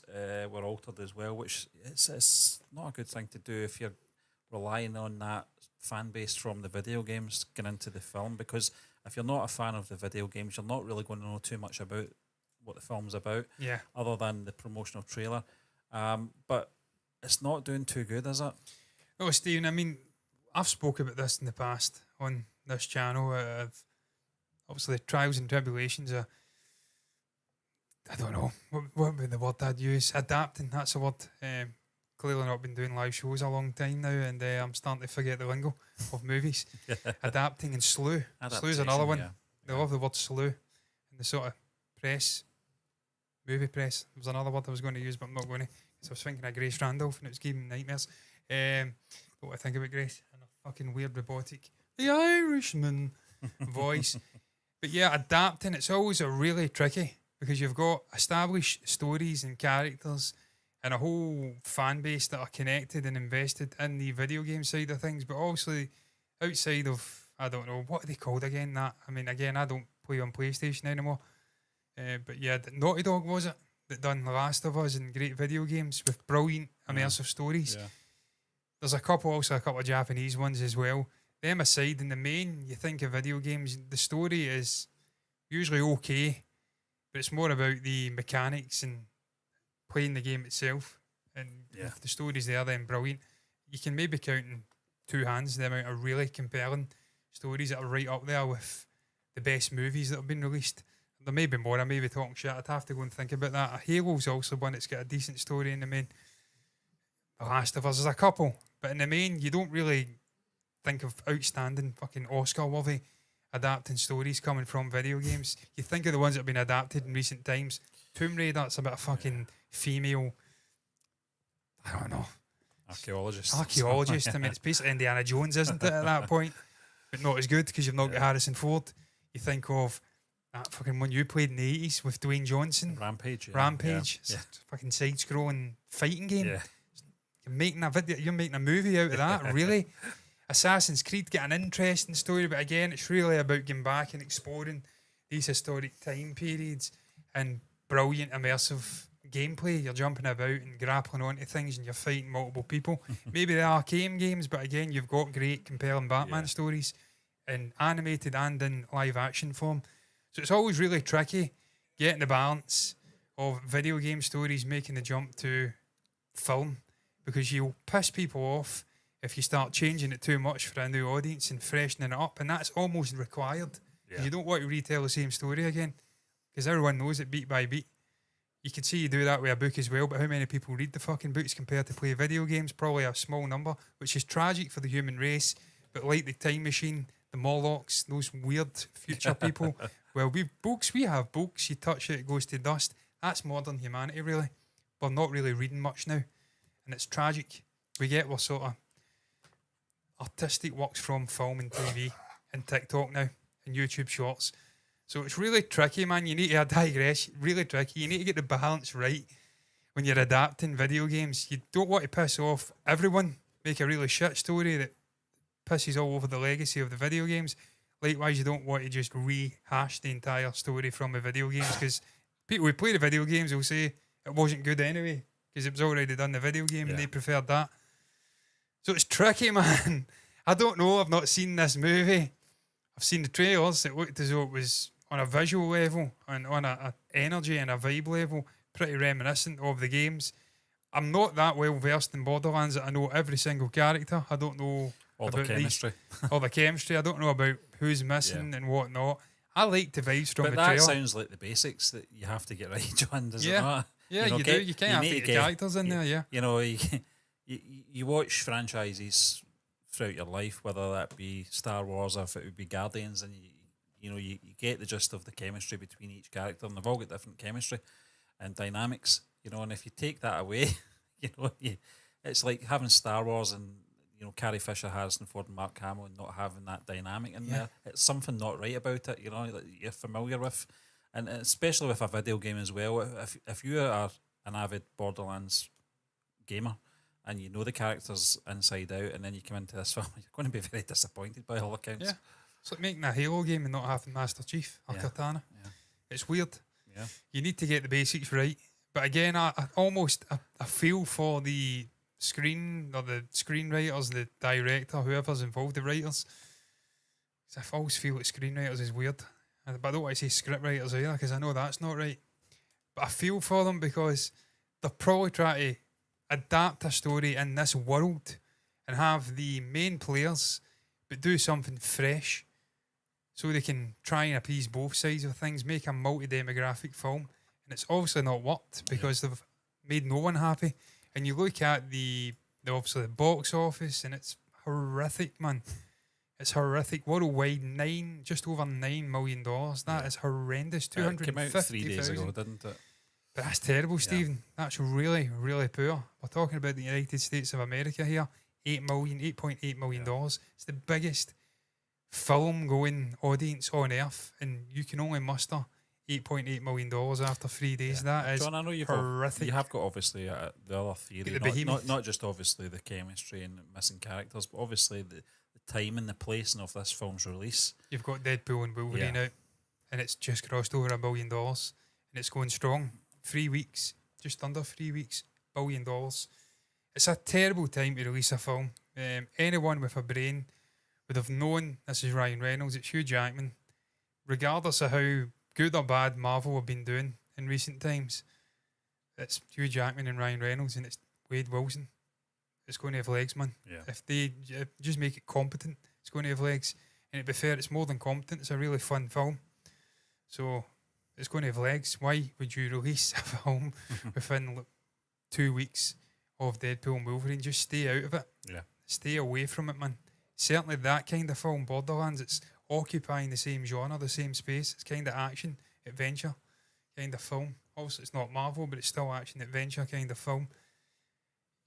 were altered as well, which it's not a good thing to do if you're relying on that fan base from the video games going into the film, because if you're not a fan of the video games, you're not really going to know too much about what the film's about, other than the promotional trailer. But it's not doing too good, is it? No, Stephen, I mean, I've spoken about this in the past on this channel. Obviously, the trials and tribulations of, I don't know, what would be the word I'd use? Adapting, that's the word. Clearly not been doing live shows a long time now, and I'm starting to forget the lingo of movies. Adapting and slew. Slew's another one. They love the word slew in the sort of press, movie press. There was another word I was going to use, but I'm not going to, because I was thinking of Grace Randolph, and it was giving me nightmares. What I think about Grace and a fucking weird robotic The Irishman voice. But yeah, adapting, it's always a really tricky, because you've got established stories and characters and a whole fan base that are connected and invested in the video game side of things, but obviously outside of, I don't know, what are they called again? That, I mean, again, I don't play on PlayStation anymore. But yeah, Naughty Dog, was it, that done The Last of Us and great video games with brilliant immersive stories. There's a couple of Japanese ones as well. Them aside, in the main, you think of video games, the story is usually okay, but it's more about the mechanics and playing the game itself. And if the story's there, then brilliant. You can maybe count in two hands the amount of really compelling stories that are right up there with the best movies that have been released. There may be more, I may be talking shit, I'd have to go and think about that. Halo's also one that's got a decent story in the main. The Last of Us is a couple, but in the main, you don't really think of outstanding fucking Oscar-worthy adapting stories coming from video games. You think of the ones that have been adapted in recent times. Tomb Raider, it's a bit of fucking female, I don't know, archaeologist. I mean, it's basically Indiana Jones, isn't it, at that point? But not as good, because you've not got Harrison Ford. You think of that fucking one you played in the 80s with Dwayne Johnson. Rampage. It's a fucking side-scrolling fighting game. You're making a movie out of that, really? Assassin's Creed get an interesting story, but again, it's really about getting back and exploring these historic time periods and brilliant immersive gameplay. You're jumping about and grappling onto things and you're fighting multiple people. Maybe they are Arkham games, but again, you've got great, compelling Batman stories in animated and in live action form. So it's always really tricky getting the balance of video game stories making the jump to film, because you'll piss people off if you start changing it too much for a new audience and freshening it up, and that's almost required. You don't want to retell the same story again, because everyone knows it beat by beat. You can see you do that with a book as well, but how many people read the fucking books compared to play video games? Probably a small number, which is tragic for the human race. But like the Time Machine, the Morlocks, those weird future people, well, we have books, you touch it, it goes to dust. That's modern humanity, really. We're not really reading much now, and it's tragic. We get our sort of artistic works from film and TV and TikTok now and YouTube Shorts. So it's really tricky, man. You need to digress. Really tricky. You need to get the balance right when you're adapting video games. You don't want to piss off everyone, make a really shit story that pisses all over the legacy of the video games. Likewise, you don't want to just rehash the entire story from the video games, because people who play the video games will say it wasn't good anyway because it was already done in the video game and they preferred that. So it's tricky, man. I don't know. I've not seen this movie. I've seen the trailers. It looked as though it was on a visual level and on a energy and a vibe level pretty reminiscent of the games. I'm not that well versed in Borderlands that I know every single character. I don't know all the chemistry. All the chemistry. I don't know about who's missing and whatnot. I like the vibes from the trailer. But that sounds like the basics that you have to get right, John, does it not? Yeah, you do. You can't have the characters in there, You know, you watch franchises throughout your life, whether that be Star Wars or if it would be Guardians, and you get the gist of the chemistry between each character, and they've all got different chemistry and dynamics, and if you take that away, it's like having Star Wars and Carrie Fisher, Harrison Ford and Mark Hamill and not having that dynamic in there. It's something not right about it, that you're familiar with, and especially with a video game as well. If you are an avid Borderlands gamer and you know the characters inside out, and then you come into this film, you're going to be very disappointed by all accounts. Yeah. It's like making a Halo game and not having Master Chief or Cortana. Yeah. It's weird. Yeah. You need to get the basics right. But again, I feel for the screenwriters, the director, whoever's involved, the writers. I always feel that screenwriters is weird. But I don't want to say scriptwriters either, because I know that's not right. But I feel for them because they're probably trying to adapt a story in this world and have the main players but do something fresh so they can try and appease both sides of things, make a multi-demographic film. And it's obviously not worked because they've made no one happy. And you look at the obviously the box office, and it's horrific, man. It's horrific. Worldwide, just over $9 million. That is horrendous. 250,000. It came out 3 days ago, didn't it? But that's terrible, Stephen. That's really, really poor. We're talking about the United States of America here. $8.8 million. It's the biggest film-going audience on earth, and you can only muster $8.8 million after 3 days. That is John, I know horrific. You have got obviously the other theory, not just obviously the chemistry and missing characters, but obviously the time and the placing of this film's release. You've got Deadpool and Wolverine out, and it's just crossed over $1 billion, and it's going strong. 3 weeks, just under 3 weeks, $1 billion. It's a terrible time to release a film. Anyone with a brain would have known this is Ryan Reynolds, it's Hugh Jackman. Regardless of how good or bad Marvel have been doing in recent times, it's Hugh Jackman and Ryan Reynolds, and it's Wade Wilson. It's going to have legs, man. Yeah. If they just make it competent, it's going to have legs. And to be fair, it's more than competent. It's a really fun film. So it's going to have legs. Why would you release a film within 2 weeks of Deadpool and Wolverine? Just stay out of it. Yeah. Stay away from it, man. Certainly that kind of film, Borderlands, it's occupying the same genre, the same space. It's kind of action, adventure kind of film. Obviously, it's not Marvel, but it's still action, adventure kind of film.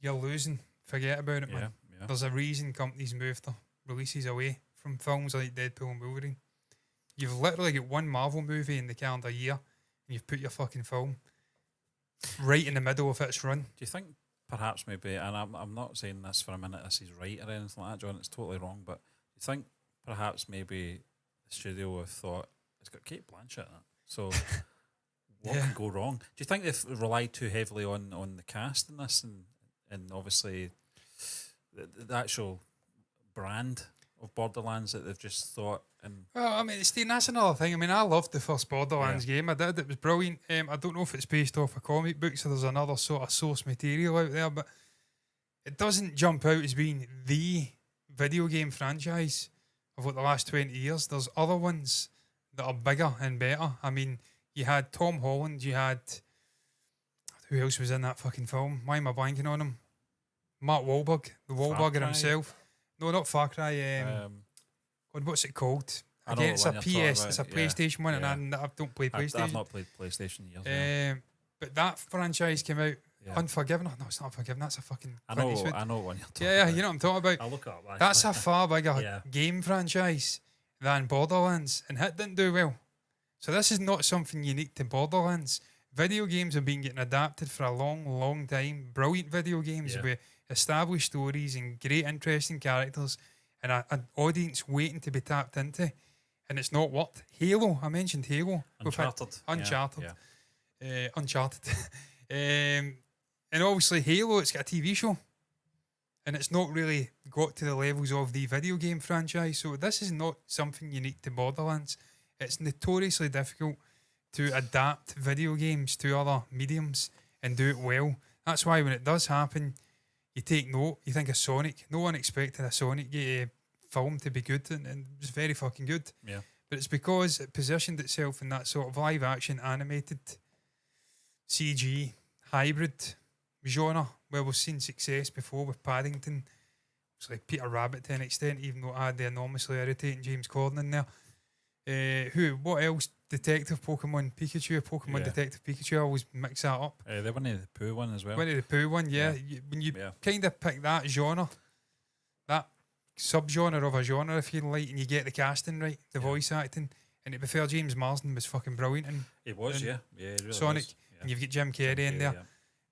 You're losing. Forget about it, man. Yeah. There's a reason companies move their releases away from films like Deadpool and Wolverine. You've literally got one Marvel movie in the calendar year, and you've put your fucking film right in the middle of its run. Do you think perhaps maybe, and I'm not saying this for a minute, this is right or anything like that, John, it's totally wrong, but you think perhaps maybe the studio have thought, it's got Kate Blanchett in it, so what can go wrong? Do you think they've relied too heavily on the cast in this, and obviously the actual brand of Borderlands that they've just thought? And well, I mean, Steve, that's another thing. I mean, I loved the first Borderlands game. I did. It was brilliant. I don't know if it's based off a comic book, so there's another sort of source material out there, but it doesn't jump out as being the video game franchise of the last 20 years. There's other ones that are bigger and better. I mean, you had Tom Holland, you had... Who else was in that fucking film? Why am I blanking on him? Mark Wahlberg, the Wahlberger himself. No, not Far Cry. God, what's it called? Again, it's a PS, it's a PlayStation one, and I don't play PlayStation. I've not played PlayStation in years. But that franchise came out. Unforgiven. No, it's not Unforgiven. That's a fucking... I know one you're talking about. You know what I'm talking about. I'll look it up. Actually. That's a far bigger game franchise than Borderlands, and it didn't do well. So this is not something unique to Borderlands. Video games have been getting adapted for a long, long time. Brilliant video games with established stories and great, interesting characters, and an audience waiting to be tapped into. And it's not worked. Halo, I mentioned Halo. Uncharted. Uncharted. And obviously Halo, it's got a TV show. And it's not really got to the levels of the video game franchise. So this is not something unique to Borderlands. It's notoriously difficult to adapt video games to other mediums and do it well. That's why when it does happen, you take note. You think of Sonic. No one expected a Sonic film to be good, and it was very fucking good. Yeah. But it's because it positioned itself in that sort of live action animated CG hybrid genre where we've seen success before with Paddington. It's like Peter Rabbit to an extent, even though it had the enormously irritating James Corden in there. What else? Detective Pokemon Detective Pikachu. I always mix that up. The Winnie the Pooh one as well. Winnie the Pooh one, when you kind of pick that genre, that subgenre of a genre, if you like, and you get the casting right, the voice acting, and to be fair, James Marsden was fucking brilliant. He was, he really Sonic, was. Yeah. and you've got Jim Carrey in there. Yeah.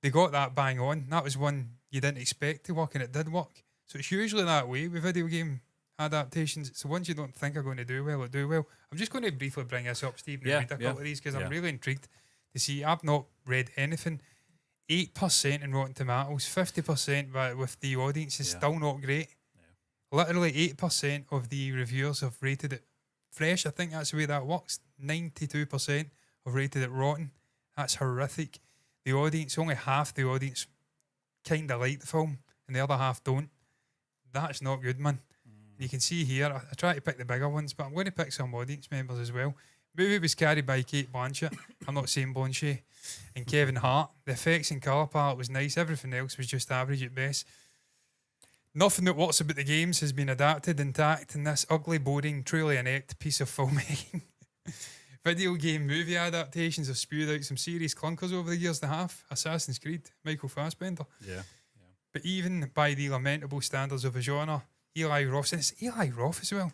They got that bang on. That was one you didn't expect to work, and it did work. So it's usually that way with video game adaptations. It's the ones you don't think are going to do well, do well. I'm just going to briefly bring this up, Steve, and read a couple of these because I'm really intrigued to see. I've not read anything. 8% in Rotten Tomatoes, 50% but with the audience is still not great. Literally 8% of the reviewers have rated it fresh. I think that's the way that works. 92% have rated it rotten. That's horrific. The audience, only half the audience kind of like the film and the other half don't. That's not good, man. You can see here, I try to pick the bigger ones, but I'm going to pick some audience members as well. The movie was carried by Kate Blanchett. I'm not saying Blanchet. And Kevin Hart. The effects and colour palette was nice. Everything else was just average at best. Nothing that works about the games has been adapted intact in this ugly, boring, truly inept piece of filmmaking. Video game movie adaptations have spewed out some serious clunkers over the years and a half. Assassin's Creed, Michael Fassbender. Yeah. But even by the lamentable standards of the genre, Eli Roth, and it's Eli Roth as well,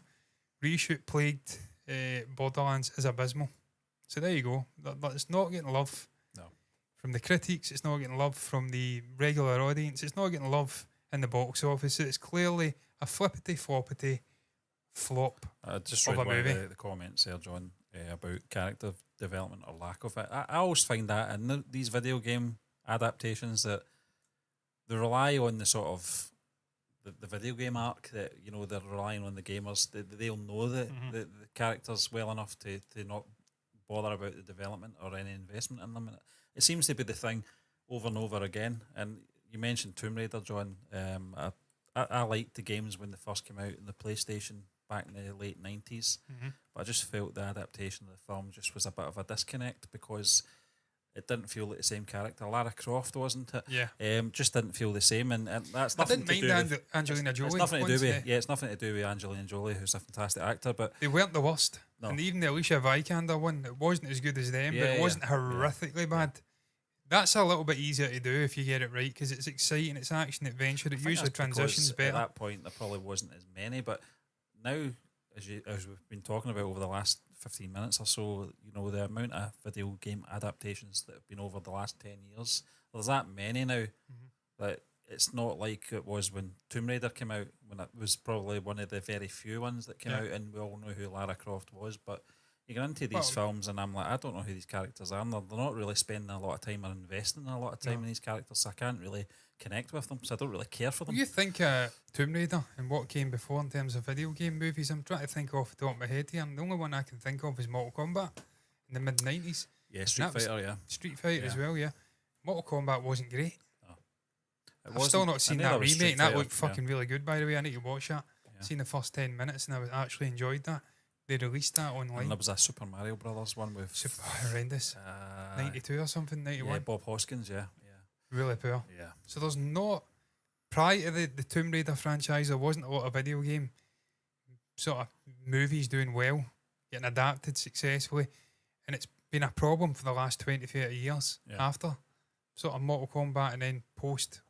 reshoot plagued Borderlands is abysmal. So there you go. It's not getting love from the critics. It's not getting love from the regular audience. It's not getting love in the box office. It's clearly a flippity-floppity flop just of read a movie. The comments there, John, about character development or lack of it. I always find that in these video game adaptations that they rely on the sort of the video game arc that, you know, they're relying on the gamers. They'll know the characters well enough to not bother about the development or any investment in them. And it seems to be the thing over and over again. And you mentioned Tomb Raider, John. I liked the games when they first came out in the PlayStation back in the late 90s. But I just felt the adaptation of the film just was a bit of a disconnect because it didn't feel like the same character. Lara Croft, wasn't it? Yeah. Just didn't feel the same, and that's nothing I didn't mind Angelina Jolie. It's nothing to do with it's nothing to do with Angelina Jolie, who's a fantastic actor, but they weren't the worst. No. And even the Alicia Vikander one, it wasn't as good as them, but it wasn't horrifically bad. That's a little bit easier to do if you get it right because it's exciting, it's action adventure. It usually transitions better. At that point, there probably wasn't as many, but now, as we've been talking about over the last 15 minutes or so, you know, the amount of video game adaptations that have been over the last 10 years, there's that many now Like, it's not like it was when Tomb Raider came out, when it was probably one of the very few ones that came out, and we all know who Lara Croft was. But you get into these films, and I'm like, I don't know who these characters are. And they're not really spending a lot of time or investing a lot of time in these characters, so I can't really connect with them, so I don't really care for them. You think Tomb Raider and what came before in terms of video game movies? I'm trying to think off the top of my head here, and the only one I can think of is Mortal Kombat in the mid-90s. Yeah, Street Fighter, Street Fighter as well, yeah. Mortal Kombat wasn't great. No. I've still not seen that remake, and that looked Fighter, fucking really good, by the way. I need to watch that. Seen the first 10 minutes, and I actually enjoyed that. They released that online. And there was a Super Mario Brothers one with... horrendous. 92 or something, 91. Yeah, Bob Hoskins, yeah. Really poor. Yeah. So there's not... Prior to the Tomb Raider franchise, there wasn't a lot of video game sort of movies doing well, getting adapted successfully, and it's been a problem for the last 20, 30 years after sort of Mortal Kombat and then post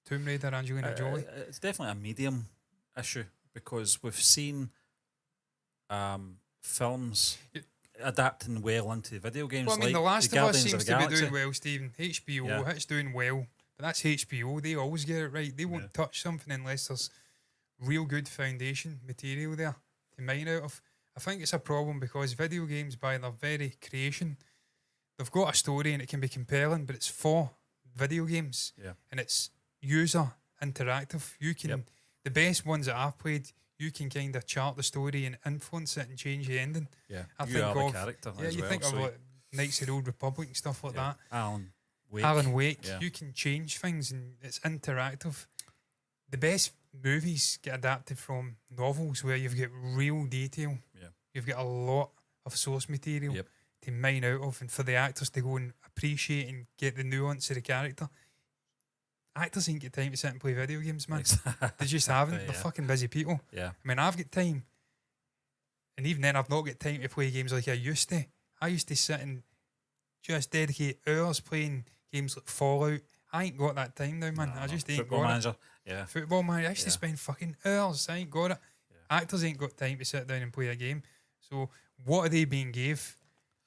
Tomb Raider, Angelina Jolie. It's definitely a medium issue, because we've seen films adapting well into video games. Well, I mean, like The Last of Us seems to be Galaxy. doing well, Stephen. HBO, it's doing well. But that's HBO. They always get it right. They won't touch something unless there's real good foundation material there to mine out of. I think it's a problem because video games, by their very creation, they've got a story and it can be compelling, but it's for video games. Yeah. And it's user interactive. You can, the best ones that I've played, you can kind of chart the story and influence it and change the ending. Yeah, I you think are of the character as you well. think of like Knights of the Old Republic and stuff like that. Alan Wake. You can change things and it's interactive. The best movies get adapted from novels where you've got real detail. Yeah. You've got a lot of source material to mine out of, and for the actors to go and appreciate and get the nuance of the character. Actors ain't got time to sit and play video games, man. They just haven't. They're fucking busy people. Yeah. I mean, I've got time. And even then, I've not got time to play games like I used to. I used to sit and just dedicate hours playing games like Fallout. I ain't got that time now, man. I just ain't Football got Manager. it. Yeah. Football Manager. I used to spend fucking hours. I ain't got it. Yeah. Actors ain't got time to sit down and play a game. So what are they being gave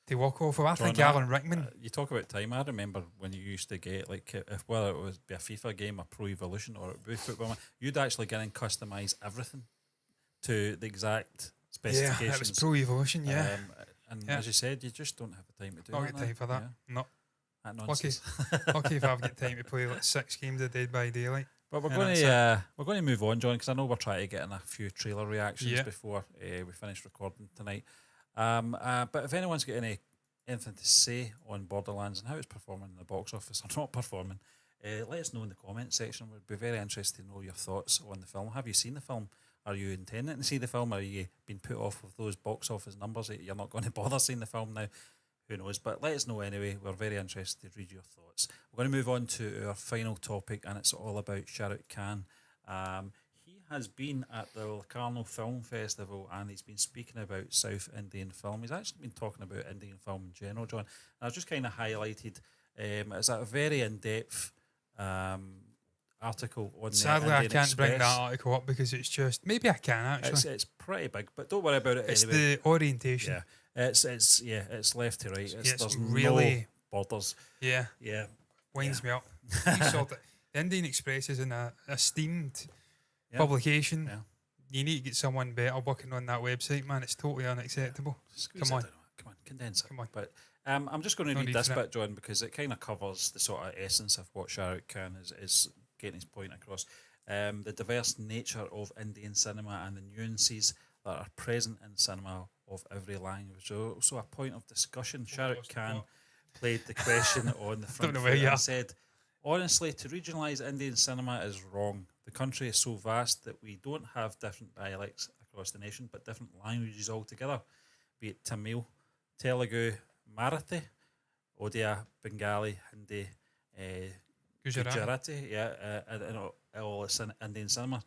to walk off of? I think Alan Rickman. You talk about time. I remember when you used to get, like, if whether it was be a FIFA game, a Pro Evolution, or it would be Football, you'd actually get and customise everything to the exact specifications. Yeah, it was Pro Evolution, and as you said, you just don't have the time to do not that. Not got time for that. Yeah. No. That nonsense. Lucky if I've got time to play like 6 games a Dead by Daylight. But we're going to move on, John, because I know we're trying to get in a few trailer reactions before we finish recording tonight. But if anyone's got anything to say on Borderlands and how it's performing in the box office or not performing, let us know in the comments section. We'd be very interested to know your thoughts on the film. Have you seen the film? Are you intending to see the film? Are you being put off with those box office numbers that you're not going to bother seeing the film now? Who knows? But let us know anyway. We're very interested to read your thoughts. We're going to move on to our final topic, and it's all about Shah Rukh Khan. He has been at the Locarno Film Festival, and he's been speaking about South Indian film. He's actually been talking about Indian film in general, John. And I've just kind of highlighted, it's a very in-depth article on Sadly, the I Indian can't Express. bring that article up because it's just... Maybe I can, actually. It's pretty big, but don't worry about it It's anyway. the orientation. Yeah. It's left to right. There's really no borders. Yeah. Winds me up. The Indian Express is an esteemed publication. Yeah. You need to get someone better working on that website, man. It's totally unacceptable. Come on, condense it. Come on. But I'm just going to read this for bit, John, because it kind of covers the sort of essence of what Shah Rukh Khan is getting his point across. The diverse nature of Indian cinema and the nuances that are present in cinema of every language. So a point of discussion. Shah Rukh Khan played the question on the front foot and said, honestly, to regionalise Indian cinema is wrong. The country is so vast that we don't have different dialects across the nation, but different languages altogether, be it Tamil, Telugu, Marathi, Odia, Bengali, Hindi, Gujarati, and all this Indian cinema.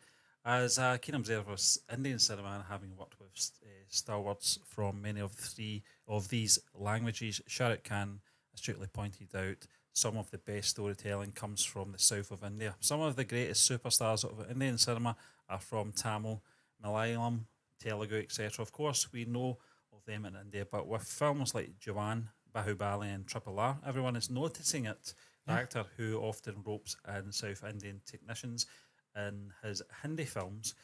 As a keen observer of Indian cinema and having worked with stalwarts from many of these languages, Shah Rukh Khan astutely pointed out some of the best storytelling comes from the south of India. Some of the greatest superstars of Indian cinema are from Tamil, Malayalam, Telugu, etc. Of course, we know of them in India, but with films like Jawan, Bahubali and Triple R, everyone is noticing it actor who often ropes in South Indian technicians in his Hindi films.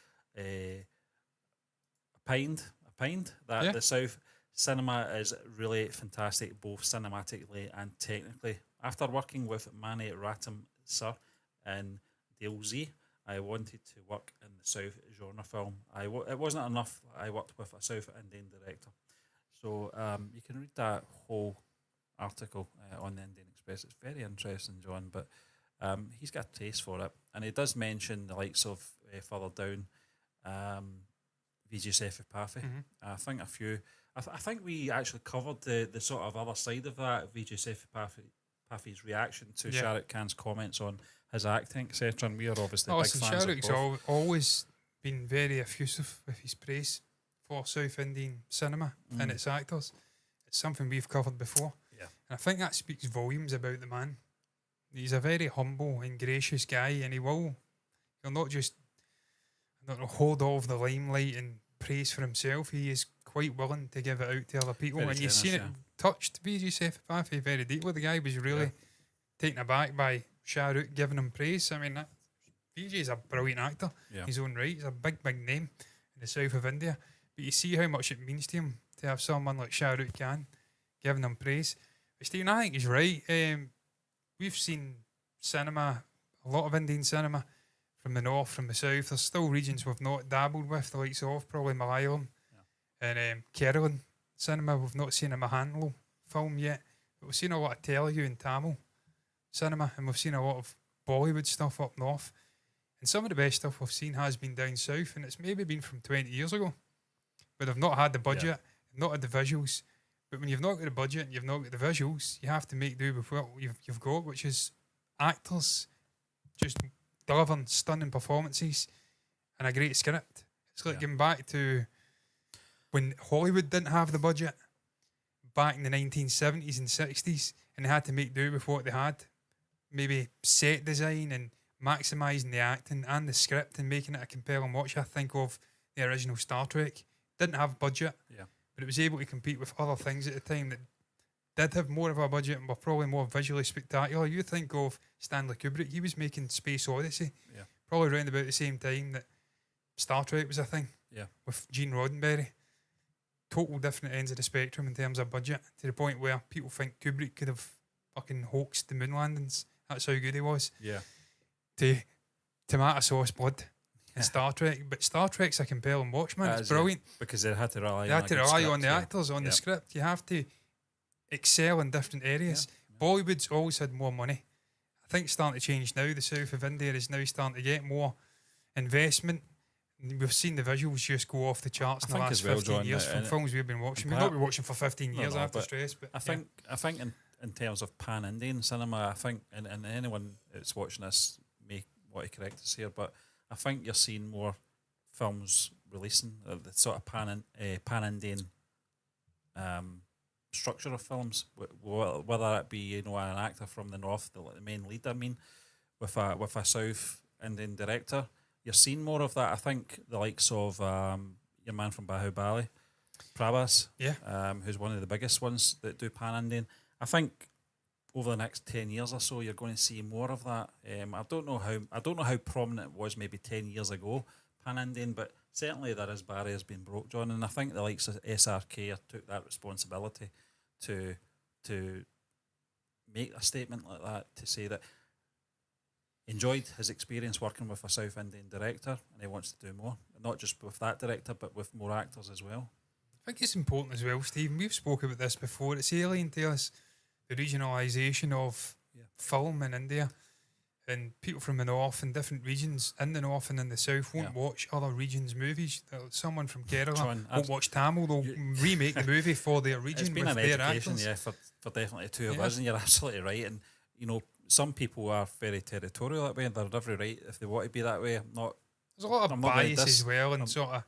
Opined that the South cinema is really fantastic, both cinematically and technically. After working with Mani Ratam Sir in Dilzi, I wanted to work in the South genre film. It wasn't enough. I worked with a South Indian director. So you can read that whole article on the Indian Express. It's very interesting, John, but he's got a taste for it. And he does mention the likes of further down Vijay Sethupathi. I think a few... I think we actually covered the sort of other side of that, Vijay Sethupathi reaction to Shah Rukh Khan's comments on his acting, etc. And we are obviously big fans Shah Rukh's of both. always been very effusive with his praise for South Indian cinema and its actors. It's something we've covered before. Yeah. And I think that speaks volumes about the man. He's a very humble and gracious guy, and he'll not just hold all of the limelight and praise for himself. He is quite willing to give it out to other people. Very and you've generous, seen it touched Vijay Sethupathi very deeply. The guy was really taken aback by Shah Rukh giving him praise. I mean, Vijay is a brilliant actor in his own right. He's a big name in the south of India. But you see how much it means to him to have someone like Shah Rukh Khan giving him praise. But Stephen, I think he's right. We've seen cinema, a lot of Indian cinema, from the north, from the south. There's still regions we've not dabbled with, the likes of probably McLaughlin and Kerala cinema. We've not seen a Mahanlo film yet, but we've seen a lot of Telugu and Tamil cinema, and we've seen a lot of Bollywood stuff up north. And some of the best stuff we've seen has been down south, and it's maybe been from 20 years ago. But they've not had the budget, not had the visuals. But when you've not got the budget and you've not got the visuals, you have to make do with what you've got, which is actors just delivering stunning performances and a great script. It's like going back to when Hollywood didn't have the budget back in the 1970s and 60s, and they had to make do with what they had. Maybe set design and maximising the acting and the script and making it a compelling watch. I think of the original Star Trek. Didn't have budget, but it was able to compete with other things at the time that did have more of a budget and were probably more visually spectacular. You think of Stanley Kubrick, he was making Space Odyssey, probably around about the same time that Star Trek was a thing, with Gene Roddenberry. Total different ends of the spectrum in terms of budget, to the point where people think Kubrick could have fucking hoaxed the moon landings. That's how good he was. To tomato sauce blood. Star Trek, but Star Trek's a compelling watch, man. It's brilliant because they had to rely. On the actors, on the script. You have to excel in different areas. Bollywood's always had more money. I think it's starting to change now. The south of India is now starting to get more investment. We've seen the visuals just go off the charts in the last 15 years from films we've been watching. We've not been watching for 15 years after Stress, but I think in terms of pan-Indian cinema, I think and anyone that's watching this may want to correct us here, but I think you're seeing more films releasing the sort of pan-Indian structure of films, whether it be an actor from the north, the main lead. I mean, with a South Indian director, you're seeing more of that. I think the likes of your man from Bahubali, Prabhas, who's one of the biggest ones that do pan-Indian. I think over the next 10 years or so, you're going to see more of that. I don't know how prominent it was maybe 10 years ago, pan-Indian, but certainly there is barriers being broke, John. And I think the likes of SRK took that responsibility to make a statement like that, to say that he enjoyed his experience working with a South Indian director and he wants to do more, not just with that director, but with more actors as well. I think it's important as well, Stephen. We've spoken about this before. It's alien to us, the regionalisation of film in India, and people from the north and different regions in the north and in the south won't watch other regions' movies. Someone from Kerala won't watch Tamil. They'll remake the movie for their region. It's been with an their education, actors. for definitely two of us, and you're absolutely right. And you know, some people are very territorial that way, and they're every right if they want to be that way. There's a lot of bias as well, and sort of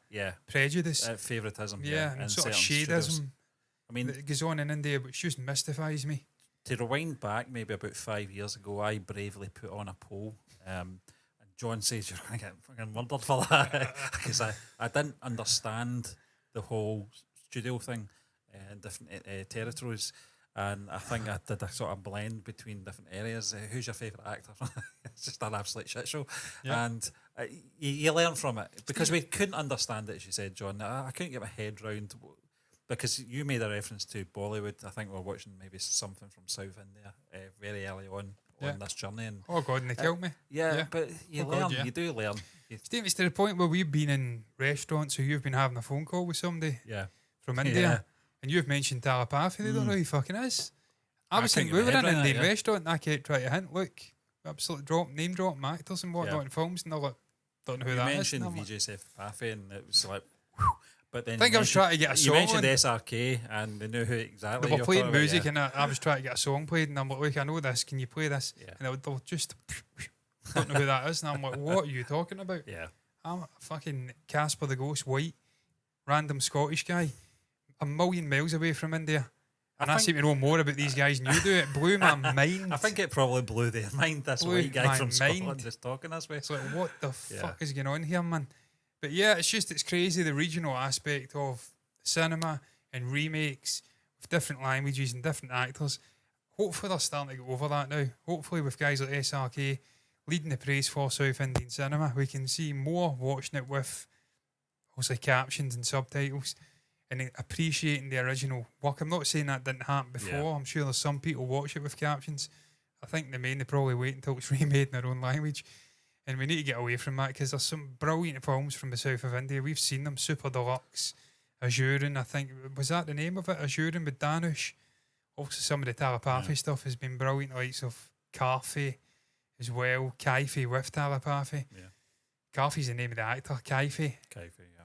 prejudice, favouritism, and sort of shadism. I mean, that goes on in India, which just mystifies me. To rewind back maybe about 5 years ago, I bravely put on a poll, and John says you're going to get fucking murdered for that because I didn't understand the whole studio thing in different territories. And I think I did a sort of blend between different areas. Who's your favourite actor? It's just an absolute shit show. Yeah. And you learn from it. Because we couldn't understand it, as you said, John. I couldn't get my head round, because you made a reference to Bollywood. I think we were watching maybe something from South India very early on this journey. And oh God, and they killed me. Yeah, but you learn. God, yeah. You do learn. Steve, it's to the point where we've been in restaurants, so you've been having a phone call with somebody from India, and you've mentioned telepathy. They don't know who he fucking is. I was thinking we were in an Indian restaurant, and I kept trying to hint, look, absolutely name drop actors and whatnot in films, and they're like, don't know who that is. You mentioned Vijay Sethupathi, and it was like, but then I think I was trying to get a song. You mentioned SRK, and they knew who exactly. They were playing music, and I was trying to get a song played, and I'm like, look, I know this. Can you play this? Yeah. And they'll just don't know who that is, and I'm like, what are you talking about? Yeah. I'm a fucking Casper the Ghost, white, random Scottish guy, a million miles away from India. And I seem to know more about these guys than you do. It blew my mind. I think it probably blew their mind. This white guy from Scotland is talking this way. It's like, what the fuck is going on here, man? But yeah, it's crazy, the regional aspect of cinema and remakes with different languages and different actors. Hopefully they're starting to get over that now. Hopefully with guys like SRK leading the praise for South Indian cinema, we can see more watching it with obviously captions and subtitles and appreciating the original work. I'm not saying that didn't happen before. Yeah. I'm sure there's some people watch it with captions. I think they probably wait until it's remade in their own language. And we need to get away from that, because there's some brilliant films from the south of India. We've seen them. Super Deluxe, Ajuran, I think. Was that the name of it? Ajuran with Danush. Also, some of the telepathy stuff has been brilliant. The likes of Kafi as well. Kaifi with telepathy. Yeah. Kafi's the name of the actor. Kaifi.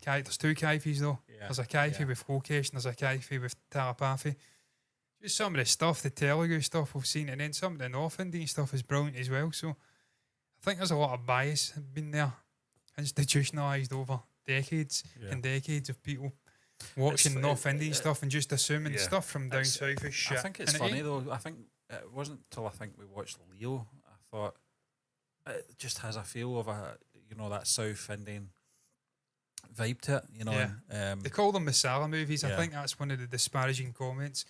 There's two Kaifis though. Yeah. There's a Kaifi with Lokesh and there's a Kaifi with telepathy. Just some of the stuff, the Telugu stuff we've seen, and then some of the North Indian stuff is brilliant as well. So I think there's a lot of bias been there, institutionalised over decades and decades of people watching North Indian stuff and just assuming stuff from down south is shit. I think it's funny though. I think it wasn't until I think we watched Leo, I thought it just has a feel of that South Indian vibe to it, they call them Masala movies. I think that's one of the disparaging comments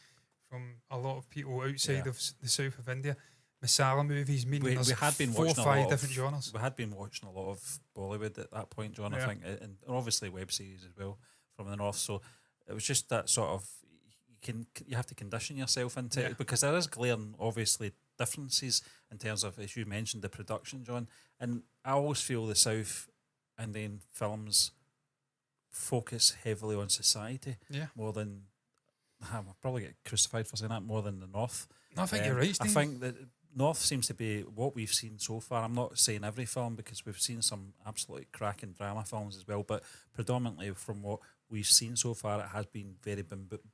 from a lot of people outside of the south of India. Masala movies, meaning we had been 4 or 5 different genres. We had been watching a lot of Bollywood at that point, John, I think, and obviously web series as well from the north. So it was just that sort of you have to condition yourself into it, because there is glaring, obviously, differences in terms of, as you mentioned, the production, John. And I always feel the South Indian films focus heavily on society more than, I'll probably get crucified for saying that, more than the North. I think you're right, Steve. I think that North seems to be what we've seen so far. I'm not saying every film, because we've seen some absolutely cracking drama films as well, but predominantly from what we've seen so far, it has been very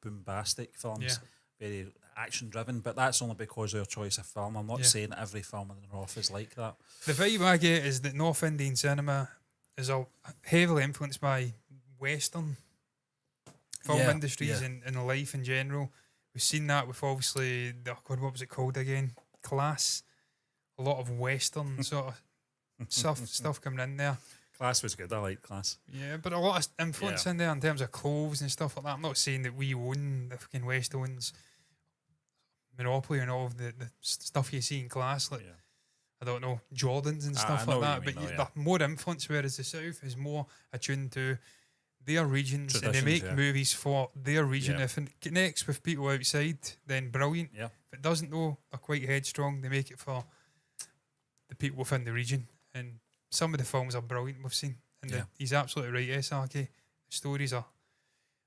bombastic films, very action driven, but that's only because of their choice of film. I'm not saying every film in the North is like that. The vibe I get is that North Indian cinema is all heavily influenced by Western film industries and life in general. We've seen that with obviously what was it called again? Class. A lot of Western sort of stuff coming in there. Class was good. I like Class. Yeah, but a lot of influence in there in terms of clothes and stuff like that. I'm not saying that we own the fucking West owns monopoly and all of the stuff you see in Class, like I don't know, Jordans and stuff like that. But they're more influence, whereas the South is more attuned to their regions, and they make movies for their region. If it connects with people outside, then brilliant. If it doesn't, though, they're quite headstrong. They make it for the people within the region, and some of the films are brilliant we've seen. And he's absolutely right, SRK. The stories are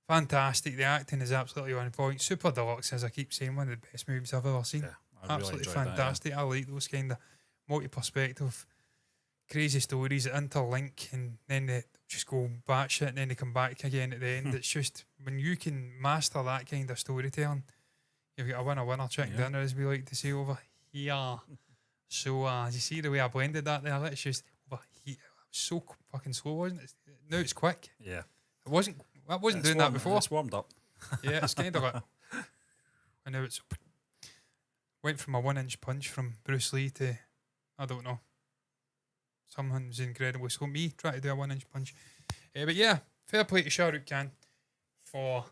fantastic. The acting is absolutely on point. Super Deluxe, as I keep saying, one of the best movies I've ever seen. Absolutely really fantastic. I like those kind of multi-perspective, crazy stories that interlink, and then they just go batshit and then they come back again at the end. It's just, when you can master that kind of storytelling, you've got a winner chicken dinner, as we like to say over here. So you see the way I blended that there? Let's just over here. So fucking slow, wasn't it? Now it's quick. Yeah. I wasn't doing that before. It's warmed up. Yeah, it's kind of like, and now it's went from a 1-inch punch from Bruce Lee to, I don't know, someone's incredible. So me try to do a 1-inch punch. But yeah, fair play to Shah Rukh Khan for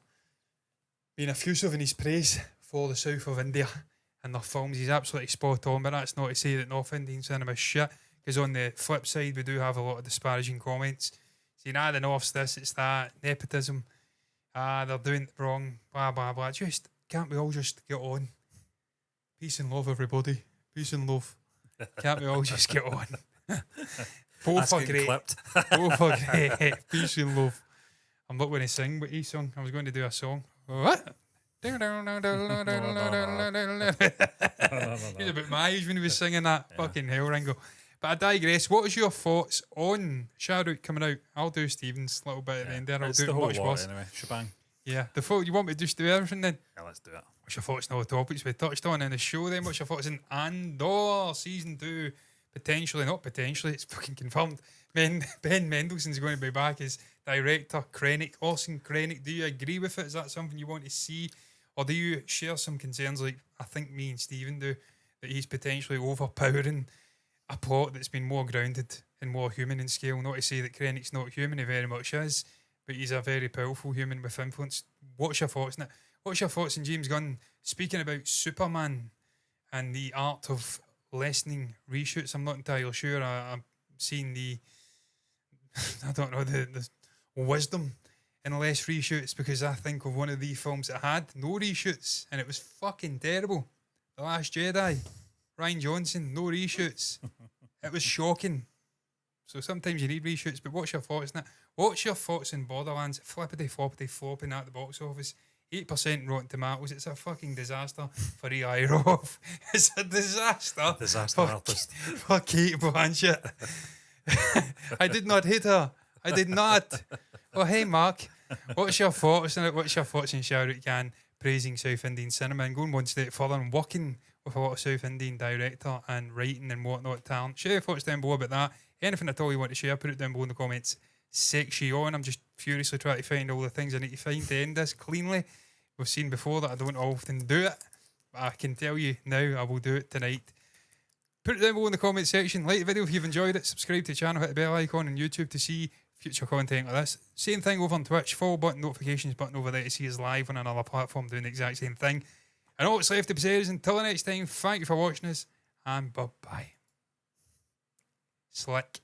being effusive in his praise for the south of India and their films. He's absolutely spot on, but that's not to say that North Indian cinema is shit, because on the flip side, we do have a lot of disparaging comments saying, the North's this, it's that, nepotism, they're doing it wrong, blah, blah, blah. Just, can't we all just get on? Peace and love, everybody. Peace and love. Can't we all just get on? Both are great. Both are great. Peace and love. I'm not going to sing with each song. I was going to do a song. What? He's a bit my age when he was singing that. Fucking hell, Ringo. But I digress. What was your thoughts on Shah Rukh coming out? I'll do Stephen's little bit at the end there. I'll do it much worse. Anyway, shebang. Yeah. You want me to just do everything then? Yeah, let's do it. What's your thoughts on all the topics we touched on in the show then? What's your thoughts on Andor season 2? Not potentially, it's fucking confirmed. Ben Mendelsohn's going to be back as director. Orson Krennic. Do you agree with it? Is that something you want to see? Or do you share some concerns like I think me and Stephen do, that he's potentially overpowering a plot that's been more grounded and more human in scale? Not to say that Krennic's not human, he very much is, but he's a very powerful human with influence. What's your thoughts on it? What's your thoughts on James Gunn speaking about Superman and the art of lessening reshoots? I'm not entirely sure. I've seen the wisdom in less reshoots, because I think of one of the films that had no reshoots and it was fucking terrible. The Last Jedi. Rian Johnson, no reshoots. It was shocking. So sometimes you need reshoots, but what's your thoughts on it? What's your thoughts on Borderlands? Flippity flopping at the box office. 8% Rotten Tomatoes. It's a fucking disaster for E.I. Roth. It's a disaster. Disaster artist. For Kate Blanchett. I did not hit her. I did not. Oh, hey, Mark. What's your thoughts on it? What's your thoughts on Shah Rukh Khan praising South Indian cinema and going one step further and working with a lot of South Indian director and writing and whatnot talent? Share your thoughts down below about that. Anything at all you want to share, put it down below in the comments section. I'm just furiously trying to find all the things I need to find to end this cleanly. We've seen before that I don't often do it, but I can tell you now I will do it tonight. Put it down below in the comment section. Like the video if you've enjoyed it. Subscribe to the channel. Hit the bell icon on YouTube to see future content like this. Same thing over on Twitch. Follow button, notifications button over there to see us live on another platform doing the exact same thing. And all that's left to be said is until the next time, thank you for watching us and bye-bye. Slick.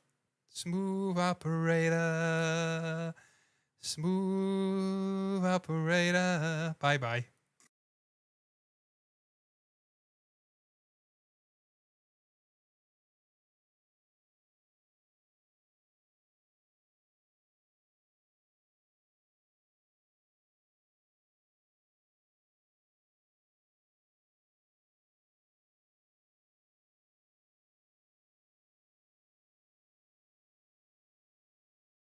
Smooth operator. Smooth operator. Bye-bye.